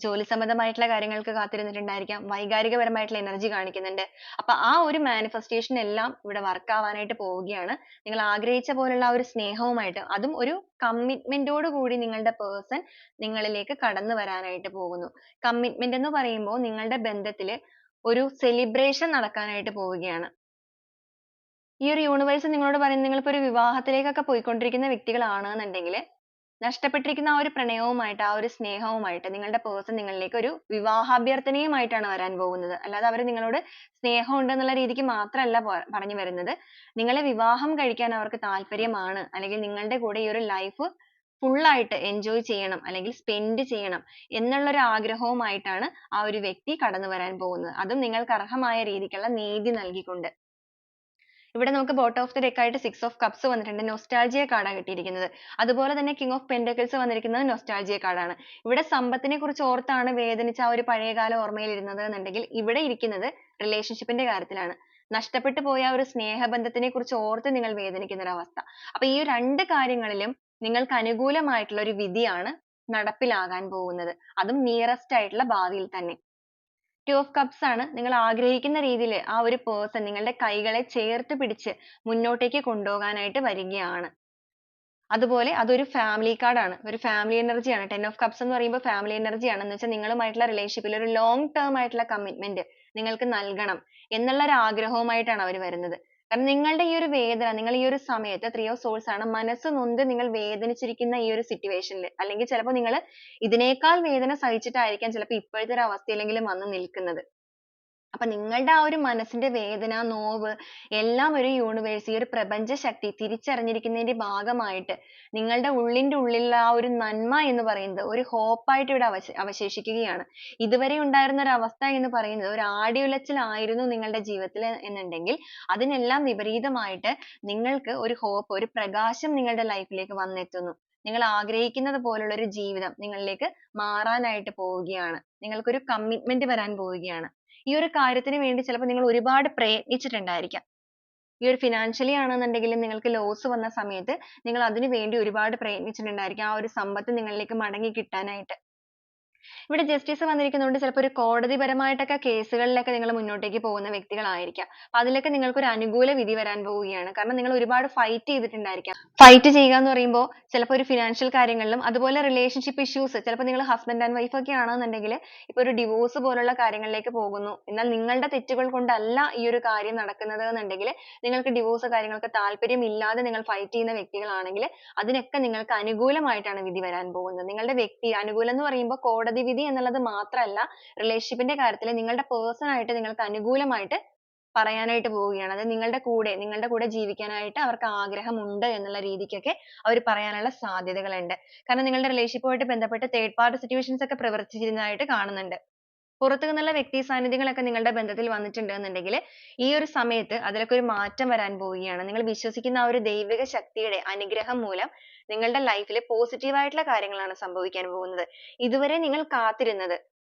[SPEAKER 1] ജോലി സംബന്ധമായിട്ടുള്ള കാര്യങ്ങൾക്ക് കാത്തിരുന്നിട്ടുണ്ടായിരിക്കാം. വൈകാരികപരമായിട്ടുള്ള എനർജി കാണിക്കുന്നുണ്ട്. അപ്പൊ ആ ഒരു മാനിഫെസ്റ്റേഷൻ എല്ലാം ഇവിടെ വർക്ക് ആവാനായിട്ട് പോവുകയാണ്. നിങ്ങൾ ആഗ്രഹിച്ച പോലുള്ള ആ ഒരു സ്നേഹവുമായിട്ട്, അതും ഒരു കമ്മിറ്റ്മെന്റോട് കൂടി നിങ്ങളുടെ പേഴ്സൺ നിങ്ങളിലേക്ക് കടന്നു വരാനായിട്ട് പോകുന്നു. കമ്മിറ്റ്മെന്റ് എന്ന് പറയുമ്പോൾ നിങ്ങളുടെ ബന്ധത്തില് ഒരു സെലിബ്രേഷൻ നടക്കാനായിട്ട് പോവുകയാണ്. ഈ ഒരു യൂണിവേഴ്സ് നിങ്ങളോട് പറയുന്നത്, നിങ്ങളിപ്പോ ഒരു വിവാഹത്തിലേക്കൊക്കെ പോയിക്കൊണ്ടിരിക്കുന്ന വ്യക്തികളാണെന്നുണ്ടെങ്കിൽ നഷ്ടപ്പെട്ടിരിക്കുന്ന ആ ഒരു പ്രണയവുമായിട്ട്, ആ ഒരു സ്നേഹവുമായിട്ട് നിങ്ങളുടെ പേഴ്സൺ നിങ്ങളിലേക്ക് ഒരു വിവാഹാഭ്യർത്ഥനയുമായിട്ടാണ് വരാൻ പോകുന്നത്. അല്ലാതെ അവർ നിങ്ങളോട് സ്നേഹം ഉണ്ട് എന്നുള്ള രീതിക്ക് മാത്രമല്ല പറഞ്ഞു വരുന്നത്. നിങ്ങളെ വിവാഹം കഴിക്കാൻ അവർക്ക് താല്പര്യമാണ്, അല്ലെങ്കിൽ നിങ്ങളുടെ കൂടെ ഈ ഒരു ലൈഫ് full ആയിട്ട് എൻജോയ് ചെയ്യണം, അല്ലെങ്കിൽ സ്പെൻഡ് ചെയ്യണം എന്നുള്ള ഒരു ആഗ്രഹവുമായിട്ടാണ് ആ ഒരു വ്യക്തി കടന്നു വരാൻ പോകുന്നത്. അതും നിങ്ങൾക്ക് അർഹമായ രീതിക്കുള്ള നീതി നൽകിക്കൊണ്ട്. ഇവിടെ നമുക്ക് ബോട്ടം ഓഫ് ദി ഡെക്ക് ആയിട്ട് 6 ഓഫ് കപ്സ് വന്നിട്ടുണ്ട്. നൊസ്റ്റാൾജിയ കാർഡാണ് കിട്ടിയിരിക്കുന്നത്. അതുപോലെ തന്നെ കിങ് ഓഫ് പെന്റക്കിൾസ് വന്നിരിക്കുന്നത് നൊസ്റ്റാൾജിയ കാർഡാണ്. ഇവിടെ സമ്പത്തിനെ കുറിച്ച് ഓർത്താണ് വേദനിച്ച ആ ഒരു പഴയകാല ഓർമ്മയിൽ ഇരുന്നത് എന്നുണ്ടെങ്കിൽ, ഇവിടെ ഇരിക്കുന്നത് റിലേഷൻഷിപ്പിന്റെ കാര്യത്തിലാണ്. നഷ്ടപ്പെട്ടു പോയ ആ ഒരു സ്നേഹബന്ധത്തിനെ കുറിച്ച് ഓർത്ത് നിങ്ങൾ വേദനിക്കുന്ന ഒരു അവസ്ഥ. അപ്പൊ ഈ രണ്ട് കാര്യങ്ങളിലും നിങ്ങൾക്ക് അനുകൂലമായിട്ടുള്ള ഒരു വിധിയാണ് നടപ്പിലാകാൻ പോകുന്നത്. അതും നിയറസ്റ്റ് ആയിട്ടുള്ള ഭാവിയിൽ തന്നെ. ടു ഓഫ് കപ്സ് ആണ്. നിങ്ങൾ ആഗ്രഹിക്കുന്ന രീതിയിൽ ആ ഒരു പേഴ്സൺ നിങ്ങളുടെ കൈകളെ ചേർത്ത് പിടിച്ച് മുന്നോട്ടേക്ക് കൊണ്ടുപോകാനായിട്ട് വരികയാണ്. അതുപോലെ അതൊരു ഫാമിലി കാർഡാണ്, ഒരു ഫാമിലി എനർജി ആണ്. 10 ഓഫ് കപ്സ് എന്ന് പറയുമ്പോൾ ഫാമിലി എനർജി ആണ്. എന്ന് വെച്ചാൽ നിങ്ങളുമായിട്ടുള്ള റിലേഷൻഷിപ്പിൽ ഒരു ലോങ് ടേം ആയിട്ടുള്ള കമ്മിറ്റ്മെന്റ് നിങ്ങൾക്ക് നൽകണം എന്നുള്ള ഒരു ആഗ്രഹവുമായിട്ടാണ് അവർ വരുന്നത്. കാരണം നിങ്ങളുടെ ഈ ഒരു വേദന, നിങ്ങൾ ഈ ഒരു സമയത്ത് 3 ഓഫ് സോൾസ് ആണ്, മനസ്സ് നൊന്ത് നിങ്ങൾ വേദനിച്ചിരിക്കുന്ന ഈ ഒരു സിറ്റുവേഷനിൽ, അല്ലെങ്കിൽ ചിലപ്പോൾ നിങ്ങൾ ഇതിനേക്കാൾ വേദന സഹിച്ചിട്ടായിരിക്കാം ചിലപ്പോൾ ഇപ്പോഴത്തെ ഒരു അവസ്ഥയിലെങ്കിലും വന്ന് നിൽക്കുന്നത്. അപ്പൊ നിങ്ങളുടെ ആ ഒരു മനസ്സിന്റെ വേദന, നോവ് എല്ലാം ഒരു യൂണിവേഴ്സ്, ഈ ഒരു പ്രപഞ്ച ശക്തി തിരിച്ചറിഞ്ഞിരിക്കുന്നതിന്റെ ഭാഗമായിട്ട് നിങ്ങളുടെ ഉള്ളിന്റെ ഉള്ളിലുള്ള ആ ഒരു നന്മ എന്ന് പറയുന്നത് ഒരു hope ആയിട്ട് ഇവിടെ അവശേഷിക്കുകയാണ്. ഇതുവരെ ഉണ്ടായിരുന്ന ഒരു അവസ്ഥ എന്ന് പറയുന്നത് ഒരു ആടിയുലച്ചിലായിരുന്നു നിങ്ങളുടെ ജീവിതത്തിൽ എന്നുണ്ടെങ്കിൽ, അതിനെല്ലാം വിപരീതമായിട്ട് നിങ്ങൾക്ക് ഒരു hope, ഒരു പ്രകാശം നിങ്ങളുടെ ലൈഫിലേക്ക് വന്നെത്തുന്നു. നിങ്ങൾ ആഗ്രഹിക്കുന്നത് പോലുള്ള ഒരു ജീവിതം നിങ്ങളിലേക്ക് മാറാനായിട്ട് പോവുകയാണ്. നിങ്ങൾക്കൊരു കമ്മിറ്റ്മെന്റ് വരാൻ പോവുകയാണ്. ഈ ഒരു കാര്യത്തിന് വേണ്ടി ചിലപ്പോൾ നിങ്ങൾ ഒരുപാട് പ്രയത്നിച്ചിട്ടുണ്ടായിരിക്കാം. ഈ ഒരു ഫിനാൻഷ്യലി ആണെന്നുണ്ടെങ്കിലും നിങ്ങൾക്ക് ലോസ് വന്ന സമയത്ത് നിങ്ങൾ അതിനു വേണ്ടി ഒരുപാട് പ്രയത്നിച്ചിട്ടുണ്ടായിരിക്കാം, ആ ഒരു സമ്പത്ത് നിങ്ങളിലേക്ക് മടങ്ങി കിട്ടാനായിട്ട്. ഇവിടെ ജസ്റ്റിസ് വന്നിരിക്കുന്നതുകൊണ്ട് ചിലപ്പോൾ ഒരു കോടതിപരമായിട്ടൊക്കെ കേസുകളിലൊക്കെ നിങ്ങൾ മുന്നോട്ടേക്ക് പോകുന്ന വ്യക്തികളായിരിക്കാം. അപ്പൊ അതിലൊക്കെ നിങ്ങൾക്ക് ഒരു അനുകൂല വിധി വരാൻ പോവുകയാണ്. കാരണം നിങ്ങൾ ഒരുപാട് ഫൈറ്റ് ചെയ്തിട്ടുണ്ടായിരിക്കാം. ഫൈറ്റ് ചെയ്യുക എന്ന് പറയുമ്പോൾ ചിലപ്പോൾ ഒരു ഫിനാൻഷ്യൽ കാര്യങ്ങളിലും, അതുപോലെ റിലേഷൻഷിപ്പ് ഇഷ്യൂസ്, ചിലപ്പോൾ നിങ്ങൾ ഹസ്ബൻഡ് ആൻഡ് വൈഫ് ഒക്കെ ആണെന്നുണ്ടെങ്കിൽ ഇപ്പൊ ഒരു ഡിവോഴ്സ് പോലുള്ള കാര്യങ്ങളിലേക്ക് പോകുന്നു. എന്നാൽ നിങ്ങളുടെ തെറ്റുകൾ കൊണ്ടല്ല ഈ ഒരു കാര്യം നടക്കുന്നത് എന്നുണ്ടെങ്കിൽ, നിങ്ങൾക്ക് ഡിവോഴ്സ് കാര്യങ്ങൾക്ക് താല്പര്യമില്ലാതെ നിങ്ങൾ ഫൈറ്റ് ചെയ്യുന്ന വ്യക്തികളാണെങ്കിൽ അതിനൊക്കെ നിങ്ങൾക്ക് അനുകൂലമായിട്ടാണ് വിധി വരാൻ പോകുന്നത്. നിങ്ങളുടെ വ്യക്തി അനുകൂലം എന്ന് പറയുമ്പോൾ കോടതി വിധി എന്നുള്ളത് മാത്രമല്ല, റിലേഷൻഷിപ്പിന്റെ കാര്യത്തിൽ നിങ്ങളുടെ പേഴ്സൺ ആയിട്ട് നിങ്ങൾക്ക് അനുകൂലമായിട്ട് പറയാനായിട്ട് പോവുകയാണ്. അത് നിങ്ങളുടെ കൂടെ ജീവിക്കാനായിട്ട് അവർക്ക് ആഗ്രഹമുണ്ട് എന്നുള്ള രീതിക്കൊക്കെ അവർ പറയാനുള്ള സാധ്യതകളുണ്ട്. കാരണം നിങ്ങളുടെ റിലേഷൻഷിപ്പുമായിട്ട് ബന്ധപ്പെട്ട് തേർഡ് പാർട്ടി സിറ്റുവേഷൻസ് ഒക്കെ പ്രവർത്തിച്ചിരുന്നതായിട്ട് കാണുന്നുണ്ട്. പുറത്തു നിന്നുള്ള വ്യക്തി സാന്നിധ്യങ്ങളൊക്കെ നിങ്ങളുടെ ബന്ധത്തിൽ വന്നിട്ടുണ്ട് എന്നുണ്ടെങ്കിൽ ഈ ഒരു സമയത്ത് അതിലൊക്കെ ഒരു മാറ്റം വരാൻ പോവുകയാണ്. നിങ്ങൾ വിശ്വസിക്കുന്ന ആ ഒരു ദൈവിക ശക്തിയുടെ അനുഗ്രഹം മൂലം നിങ്ങളുടെ ലൈഫിൽ പോസിറ്റീവ് ആയിട്ടുള്ള കാര്യങ്ങളാണ് സംഭവിക്കാൻ പോകുന്നത്. ഇതുവരെ നിങ്ങൾ കാത്തിരുന്നത്,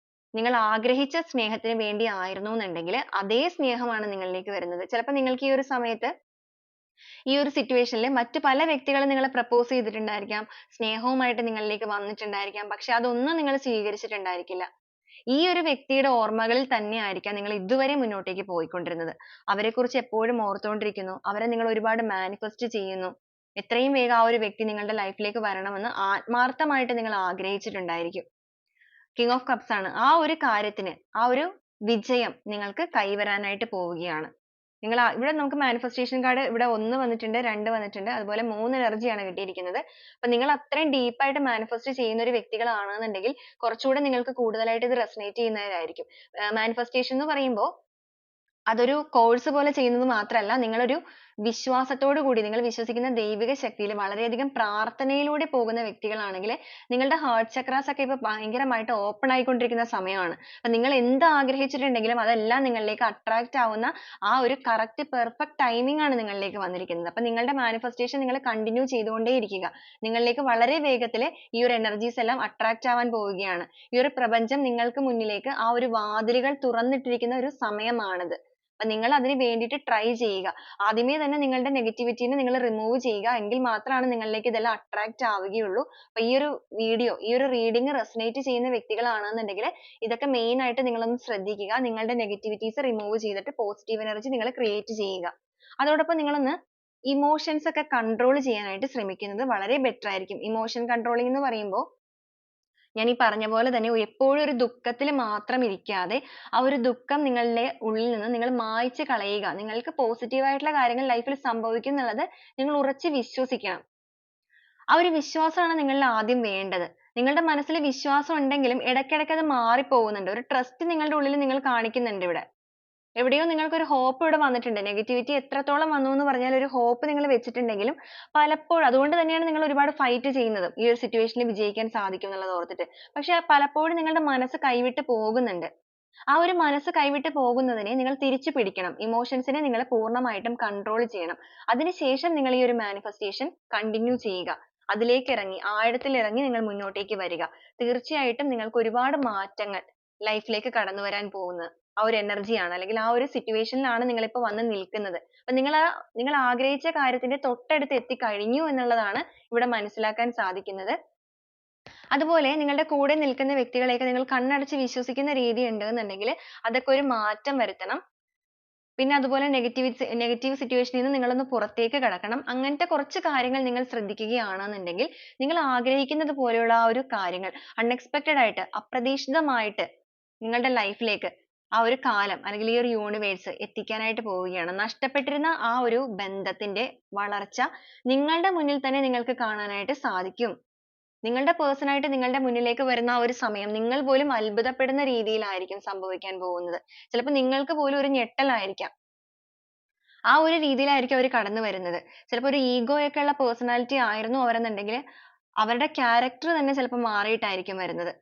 [SPEAKER 1] നിങ്ങൾ ആഗ്രഹിച്ച സ്നേഹത്തിന് വേണ്ടി ആയിരുന്നു എന്നുണ്ടെങ്കിൽ അതേ സ്നേഹമാണ് നിങ്ങളിലേക്ക് വരുന്നത്. ചിലപ്പോൾ നിങ്ങൾക്ക് ഈ ഒരു സമയത്ത്, ഈ ഒരു സിറ്റുവേഷനിൽ മറ്റു പല വ്യക്തികളും നിങ്ങളെ പ്രപ്പോസ് ചെയ്തിട്ടുണ്ടായിരിക്കാം, സ്നേഹവുമായിട്ട് നിങ്ങളിലേക്ക് വന്നിട്ടുണ്ടായിരിക്കാം. പക്ഷെ അതൊന്നും നിങ്ങൾ സ്വീകരിച്ചിട്ടുണ്ടായിരിക്കില്ല. ഈ ഒരു വ്യക്തിയുടെ ഓർമ്മകളിൽ തന്നെ ആയിരിക്കാം നിങ്ങൾ ഇതുവരെ മുന്നോട്ടേക്ക് പോയിക്കൊണ്ടിരുന്നത്. അവരെക്കുറിച്ച് എപ്പോഴും ഓർത്തുകൊണ്ടിരിക്കുന്നു. അവരെ നിങ്ങൾ ഒരുപാട് മാനിഫെസ്റ്റ് ചെയ്യുന്നു. എത്രയും വേഗം ആ ഒരു വ്യക്തി നിങ്ങളുടെ ലൈഫിലേക്ക് വരണമെന്ന് ആത്മാർത്ഥമായിട്ട് നിങ്ങൾ ആഗ്രഹിച്ചിട്ടുണ്ടായിരിക്കും. കിങ് ഓഫ് കപ്സ് ആണ്. ആ ഒരു കാര്യത്തിന്, ആ ഒരു വിജയം നിങ്ങൾക്ക് കൈവരാനായിട്ട് പോവുകയാണ്. ഇവിടെ നമുക്ക് മാനിഫെസ്റ്റേഷൻ കാർഡ് ഇവിടെ 1 വന്നിട്ടുണ്ട്, 2 വന്നിട്ടുണ്ട്, അതുപോലെ 3 എനർജിയാണ് കിട്ടിയിരിക്കുന്നത്. അപ്പൊ നിങ്ങൾ അത്രയും ഡീപ്പ് ആയിട്ട് മാനിഫെസ്റ്റ് ചെയ്യുന്ന ഒരു വ്യക്തികളാണെന്നുണ്ടെങ്കിൽ കുറച്ചുകൂടെ നിങ്ങൾക്ക് കൂടുതലായിട്ട് ഇത് റെസനേറ്റ് ചെയ്യുന്നതായിരിക്കും. മാനിഫെസ്റ്റേഷൻ എന്ന് പറയുമ്പോൾ അതൊരു കോഴ്സ് പോലെ ചെയ്യുന്നത് മാത്രമല്ല, നിങ്ങളൊരു വിശ്വാസത്തോടു കൂടി, നിങ്ങൾ വിശ്വസിക്കുന്ന ദൈവിക ശക്തിയിൽ വളരെയധികം പ്രാർത്ഥനയിലൂടെ പോകുന്ന വ്യക്തികളാണെങ്കിൽ നിങ്ങളുടെ ഹാർട്ട് ചക്രാസ് ഒക്കെ ഇപ്പൊ ഭയങ്കരമായിട്ട് ഓപ്പൺ ആയിക്കൊണ്ടിരിക്കുന്ന സമയമാണ്. അപ്പൊ നിങ്ങൾ എന്ത് ആഗ്രഹിച്ചിട്ടുണ്ടെങ്കിലും അതെല്ലാം നിങ്ങളിലേക്ക് അട്രാക്ട് ആവുന്ന ആ ഒരു കറക്റ്റ് പെർഫെക്റ്റ് ടൈമിംഗ് ആണ് നിങ്ങളിലേക്ക് വന്നിരിക്കുന്നത്. അപ്പൊ നിങ്ങളുടെ മാനിഫെസ്റ്റേഷൻ നിങ്ങൾ കണ്ടിന്യൂ ചെയ്തുകൊണ്ടേയിരിക്കുക. നിങ്ങളിലേക്ക് വളരെ വേഗത്തിൽ ഈ ഒരു എനർജീസ് എല്ലാം അട്രാക്ട് ആവാൻ പോവുകയാണ്. ഈ ഒരു പ്രപഞ്ചം നിങ്ങൾക്ക് മുന്നിലേക്ക് ആ ഒരു വാതിലുകൾ തുറന്നിട്ടിരിക്കുന്ന ഒരു സമയമാണിത്. അപ്പൊ നിങ്ങൾ അതിന് വേണ്ടിയിട്ട് ട്രൈ ചെയ്യുക. ആദ്യമേ തന്നെ നിങ്ങളുടെ നെഗറ്റിവിറ്റീനെ നിങ്ങൾ റിമൂവ് ചെയ്യുക. എങ്കിൽ മാത്രമാണ് നിങ്ങളിലേക്ക് ഇതെല്ലാം അട്രാക്റ്റ് ആവുകയുള്ളൂ. അപ്പൊ ഈ ഒരു വീഡിയോ, ഈ ഒരു റീഡിംഗ് റെസൊനേറ്റ് ചെയ്യുന്ന വ്യക്തികളാണെന്നുണ്ടെങ്കിൽ ഇതൊക്കെ മെയിൻ ആയിട്ട് നിങ്ങളൊന്ന് ശ്രദ്ധിക്കുക. നിങ്ങളുടെ നെഗറ്റിവിറ്റീസ് റിമൂവ് ചെയ്തിട്ട് പോസിറ്റീവ് എനർജി നിങ്ങൾ ക്രിയേറ്റ് ചെയ്യുക. അതോടൊപ്പം നിങ്ങളൊന്ന് ഇമോഷൻസ് ഒക്കെ കൺട്രോൾ ചെയ്യാനായിട്ട് ശ്രമിക്കുന്നത് വളരെ ബെറ്റർ ആയിരിക്കും. ഇമോഷൻ കൺട്രോളിംഗ് എന്ന് പറയുമ്പോൾ ഞാൻ ഈ പറഞ്ഞ പോലെ തന്നെ എപ്പോഴും ഒരു ദുഃഖത്തിൽ മാത്രം ഇരിക്കാതെ ആ ഒരു ദുഃഖം നിങ്ങളുടെ ഉള്ളിൽ നിന്ന് നിങ്ങൾ മായ്ച്ച് കളയുക. നിങ്ങൾക്ക് പോസിറ്റീവ് ആയിട്ടുള്ള കാര്യങ്ങൾ ലൈഫിൽ സംഭവിക്കും എന്നുള്ളത് നിങ്ങൾ ഉറച്ച് വിശ്വസിക്കണം. ആ ഒരു വിശ്വാസമാണ് നിങ്ങളിൽ ആദ്യം വേണ്ടത്. നിങ്ങളുടെ മനസ്സിൽ വിശ്വാസം ഉണ്ടെങ്കിലും ഇടയ്ക്കിടയ്ക്ക് അത് മാറിപ്പോകുന്നുണ്ട്. ഒരു ട്രസ്റ്റ് നിങ്ങളുടെ ഉള്ളിൽ നിങ്ങൾ കാണിക്കുന്നുണ്ട് ഇവിടെ. എവിടെയോ നിങ്ങൾക്ക് ഒരു ഹോപ്പ് ഇവിടെ വന്നിട്ടുണ്ട്. നെഗറ്റിവിറ്റി എത്രത്തോളം വന്നു എന്ന് പറഞ്ഞാൽ ഒരു ഹോപ്പ് നിങ്ങൾ വെച്ചിട്ടുണ്ടെങ്കിലും പലപ്പോഴും അതുകൊണ്ട് തന്നെയാണ് നിങ്ങൾ ഒരുപാട് ഫൈറ്റ് ചെയ്യുന്നത്. ഈ ഒരു സിറ്റുവേഷനിൽ വിജയിക്കാൻ സാധിക്കും എന്നുള്ളത് ഓർത്തിട്ട്. പക്ഷെ പലപ്പോഴും നിങ്ങളുടെ മനസ്സ് കൈവിട്ട് പോകുന്നുണ്ട്. ആ ഒരു മനസ്സ് കൈവിട്ട് പോകുന്നതിനെ നിങ്ങൾ തിരിച്ചു പിടിക്കണം. ഇമോഷൻസിനെ നിങ്ങൾ പൂർണ്ണമായിട്ടും കൺട്രോൾ ചെയ്യണം. അതിനുശേഷം നിങ്ങൾ ഈ ഒരു മാനിഫെസ്റ്റേഷൻ കണ്ടിന്യൂ ചെയ്യുക. അതിലേക്ക് ഇറങ്ങി ആഴത്തിൽ ഇറങ്ങി നിങ്ങൾ മുന്നോട്ടേക്ക് വരിക. തീർച്ചയായിട്ടും നിങ്ങൾക്ക് ഒരുപാട് മാറ്റങ്ങൾ ലൈഫിലേക്ക് കടന്നു വരാൻ പോകുന്നത് ആ ഒരു എനർജിയാണ്, അല്ലെങ്കിൽ ആ ഒരു സിറ്റുവേഷനിലാണ് നിങ്ങൾ ഇപ്പോൾ വന്ന് നിൽക്കുന്നത്. അപ്പൊ നിങ്ങൾ ആഗ്രഹിച്ച കാര്യത്തിന്റെ തൊട്ടടുത്ത് എത്തിക്കഴിഞ്ഞു എന്നുള്ളതാണ് ഇവിടെ മനസ്സിലാക്കാൻ സാധിക്കുന്നത്. അതുപോലെ നിങ്ങളുടെ കൂടെ നിൽക്കുന്ന വ്യക്തികളെയൊക്കെ നിങ്ങൾ കണ്ണടച്ച് വിശ്വസിക്കുന്ന രീതി ഉണ്ടെന്നുണ്ടെങ്കിൽ അതൊക്കെ ഒരു മാറ്റം വരുത്തണം. പിന്നെ അതുപോലെ നെഗറ്റീവ് സിറ്റുവേഷനിൽ നിന്ന് നിങ്ങളൊന്ന് പുറത്തേക്ക് കടക്കണം. അങ്ങനത്തെ കുറച്ച് കാര്യങ്ങൾ നിങ്ങൾ ശ്രദ്ധിക്കുകയാണെന്നുണ്ടെങ്കിൽ നിങ്ങൾ ആഗ്രഹിക്കുന്നത് പോലെയുള്ള ആ ഒരു കാര്യങ്ങൾ അൺഎക്സ്പെക്റ്റഡ് ആയിട്ട് അപ്രതീക്ഷിതമായിട്ട് നിങ്ങളുടെ ലൈഫിലേക്ക് ആ ഒരു കാലം അല്ലെങ്കിൽ ഈ ഒരു യൂണിവേഴ്സ് എത്തിക്കാനായിട്ട് പോവുകയാണ്. നഷ്ടപ്പെട്ടിരുന്ന ആ ഒരു ബന്ധത്തിന്റെ വളർച്ച നിങ്ങളുടെ മുന്നിൽ തന്നെ നിങ്ങൾക്ക് കാണാനായിട്ട് സാധിക്കും. നിങ്ങളുടെ പേഴ്സൺ ആയിട്ട് നിങ്ങളുടെ മുന്നിലേക്ക് വരുന്ന ആ ഒരു സമയം നിങ്ങൾ പോലും അത്ഭുതപ്പെടുന്ന രീതിയിലായിരിക്കും സംഭവിക്കാൻ പോകുന്നത്. ചിലപ്പോൾ നിങ്ങൾക്ക് പോലും ഒരു ഞെട്ടലായിരിക്കാം. ആ ഒരു രീതിയിലായിരിക്കും അവർ കടന്നു വരുന്നത്. ചിലപ്പോൾ ഒരു ഈഗോ ഒക്കെ ഉള്ള പേഴ്സണാലിറ്റി ആയിരുന്നു അവരെന്നുണ്ടെങ്കിൽ അവരുടെ ക്യാരക്ടർ തന്നെ ചിലപ്പോൾ മാറിയിട്ടായിരിക്കും വരുന്നത്.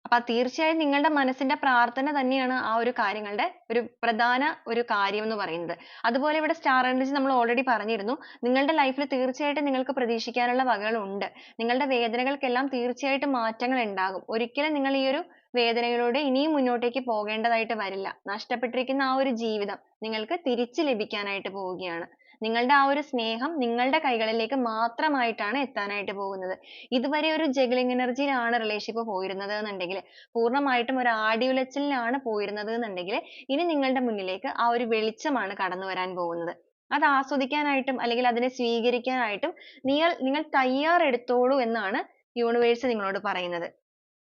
[SPEAKER 1] അപ്പൊ തീർച്ചയായും നിങ്ങളുടെ മനസ്സിന്റെ പ്രാർത്ഥന തന്നെയാണ് ആ ഒരു കാര്യങ്ങളുടെ ഒരു പ്രധാന ഒരു കാര്യം എന്ന് പറയുന്നത്. അതുപോലെ ഇവിടെ സ്റ്റാർ എനർജി നമ്മൾ ഓൾറെഡി പറഞ്ഞിരുന്നു. നിങ്ങളുടെ ലൈഫിൽ തീർച്ചയായിട്ടും നിങ്ങൾക്ക് പ്രതീക്ഷിക്കാനുള്ള വകകളുണ്ട്. നിങ്ങളുടെ വേദനകൾക്കെല്ലാം തീർച്ചയായിട്ടും മാറ്റങ്ങൾ ഉണ്ടാകും. ഒരിക്കലും നിങ്ങൾ ഈ ഒരു വേദനയിലൂടെ ഇനിയും മുന്നോട്ടേക്ക് പോകേണ്ടതായിട്ട് വരില്ല. നഷ്ടപ്പെട്ടിരിക്കുന്ന ആ ഒരു ജീവിതം നിങ്ങൾക്ക് തിരിച്ചു ലഭിക്കാനായിട്ട് പോവുകയാണ്. നിങ്ങളുടെ ആ ഒരു സ്നേഹം നിങ്ങളുടെ കൈകളിലേക്ക് മാത്രമായിട്ടാണ് എത്താനായിട്ട് പോകുന്നത്. ഇതുവരെ ഒരു ജഗ്ലിംഗ് എനർജിയിലാണ് റിലേഷൻഷിപ്പ് പോയിരുന്നത് എന്നുണ്ടെങ്കിൽ, പൂർണ്ണമായിട്ടും ഒരു ആടിയുലച്ചിലാണ് പോയിരുന്നത് എന്നുണ്ടെങ്കിൽ, ഇനി നിങ്ങളുടെ മുന്നിലേക്ക് ആ ഒരു വെളിച്ചമാണ് കടന്നു വരാൻ പോകുന്നത്. അത് ആസ്വദിക്കാനായിട്ടും അല്ലെങ്കിൽ അതിനെ സ്വീകരിക്കാനായിട്ടും നിങ്ങൾ തയ്യാറെടുത്തോളൂ എന്നാണ് യൂണിവേഴ്സ് നിങ്ങളോട് പറയുന്നത്.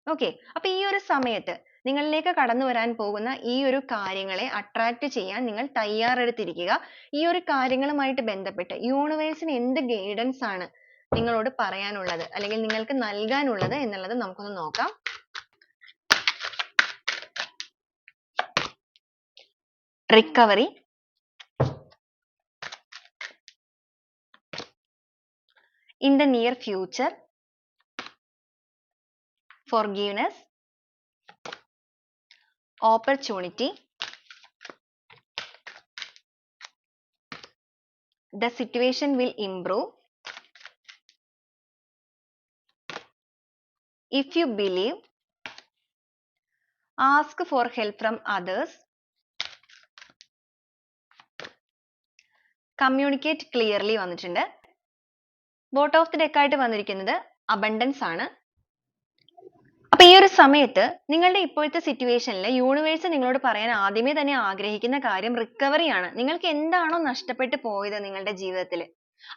[SPEAKER 1] okay. അപ്പൊ ഈ ഒരു സമയത്ത് നിങ്ങളിലേക്ക് കടന്നു വരാൻ പോകുന്ന ഈ ഒരു കാര്യങ്ങളെ attract ചെയ്യാൻ നിങ്ങൾ തയ്യാറെടുത്തിരിക്കുക. ഈ ഒരു കാര്യങ്ങളുമായിട്ട് ബന്ധപ്പെട്ട് യൂണിവേഴ്സിന് എന്ത് ഗൈഡൻസ് ആണ് നിങ്ങളോട് പറയാനുള്ളത് അല്ലെങ്കിൽ നിങ്ങൾക്ക് നൽകാനുള്ളത് എന്നുള്ളത് നമുക്കൊന്ന് നോക്കാം. Recovery, in the near future, forgiveness, opportunity, the situation will improve, if you believe, ask for help from others, communicate clearly വന്നിട്ടുണ്ട്. ബോട്ട് ഓഫ് ദി ഡെക്ക് ആയിട്ട് വന്നിരിക്കുന്നത് അബണ്ടൻസ് ആണ്. അപ്പൊ ഈ ഒരു സമയത്ത് നിങ്ങളുടെ ഇപ്പോഴത്തെ സിറ്റുവേഷനിൽ യൂണിവേഴ്സ് നിങ്ങളോട് പറയാൻ ആദ്യമേ തന്നെ ആഗ്രഹിക്കുന്ന കാര്യം റിക്കവറി ആണ്. നിങ്ങൾക്ക് എന്താണോ നഷ്ടപ്പെട്ടു പോയത് നിങ്ങളുടെ ജീവിതത്തിൽ,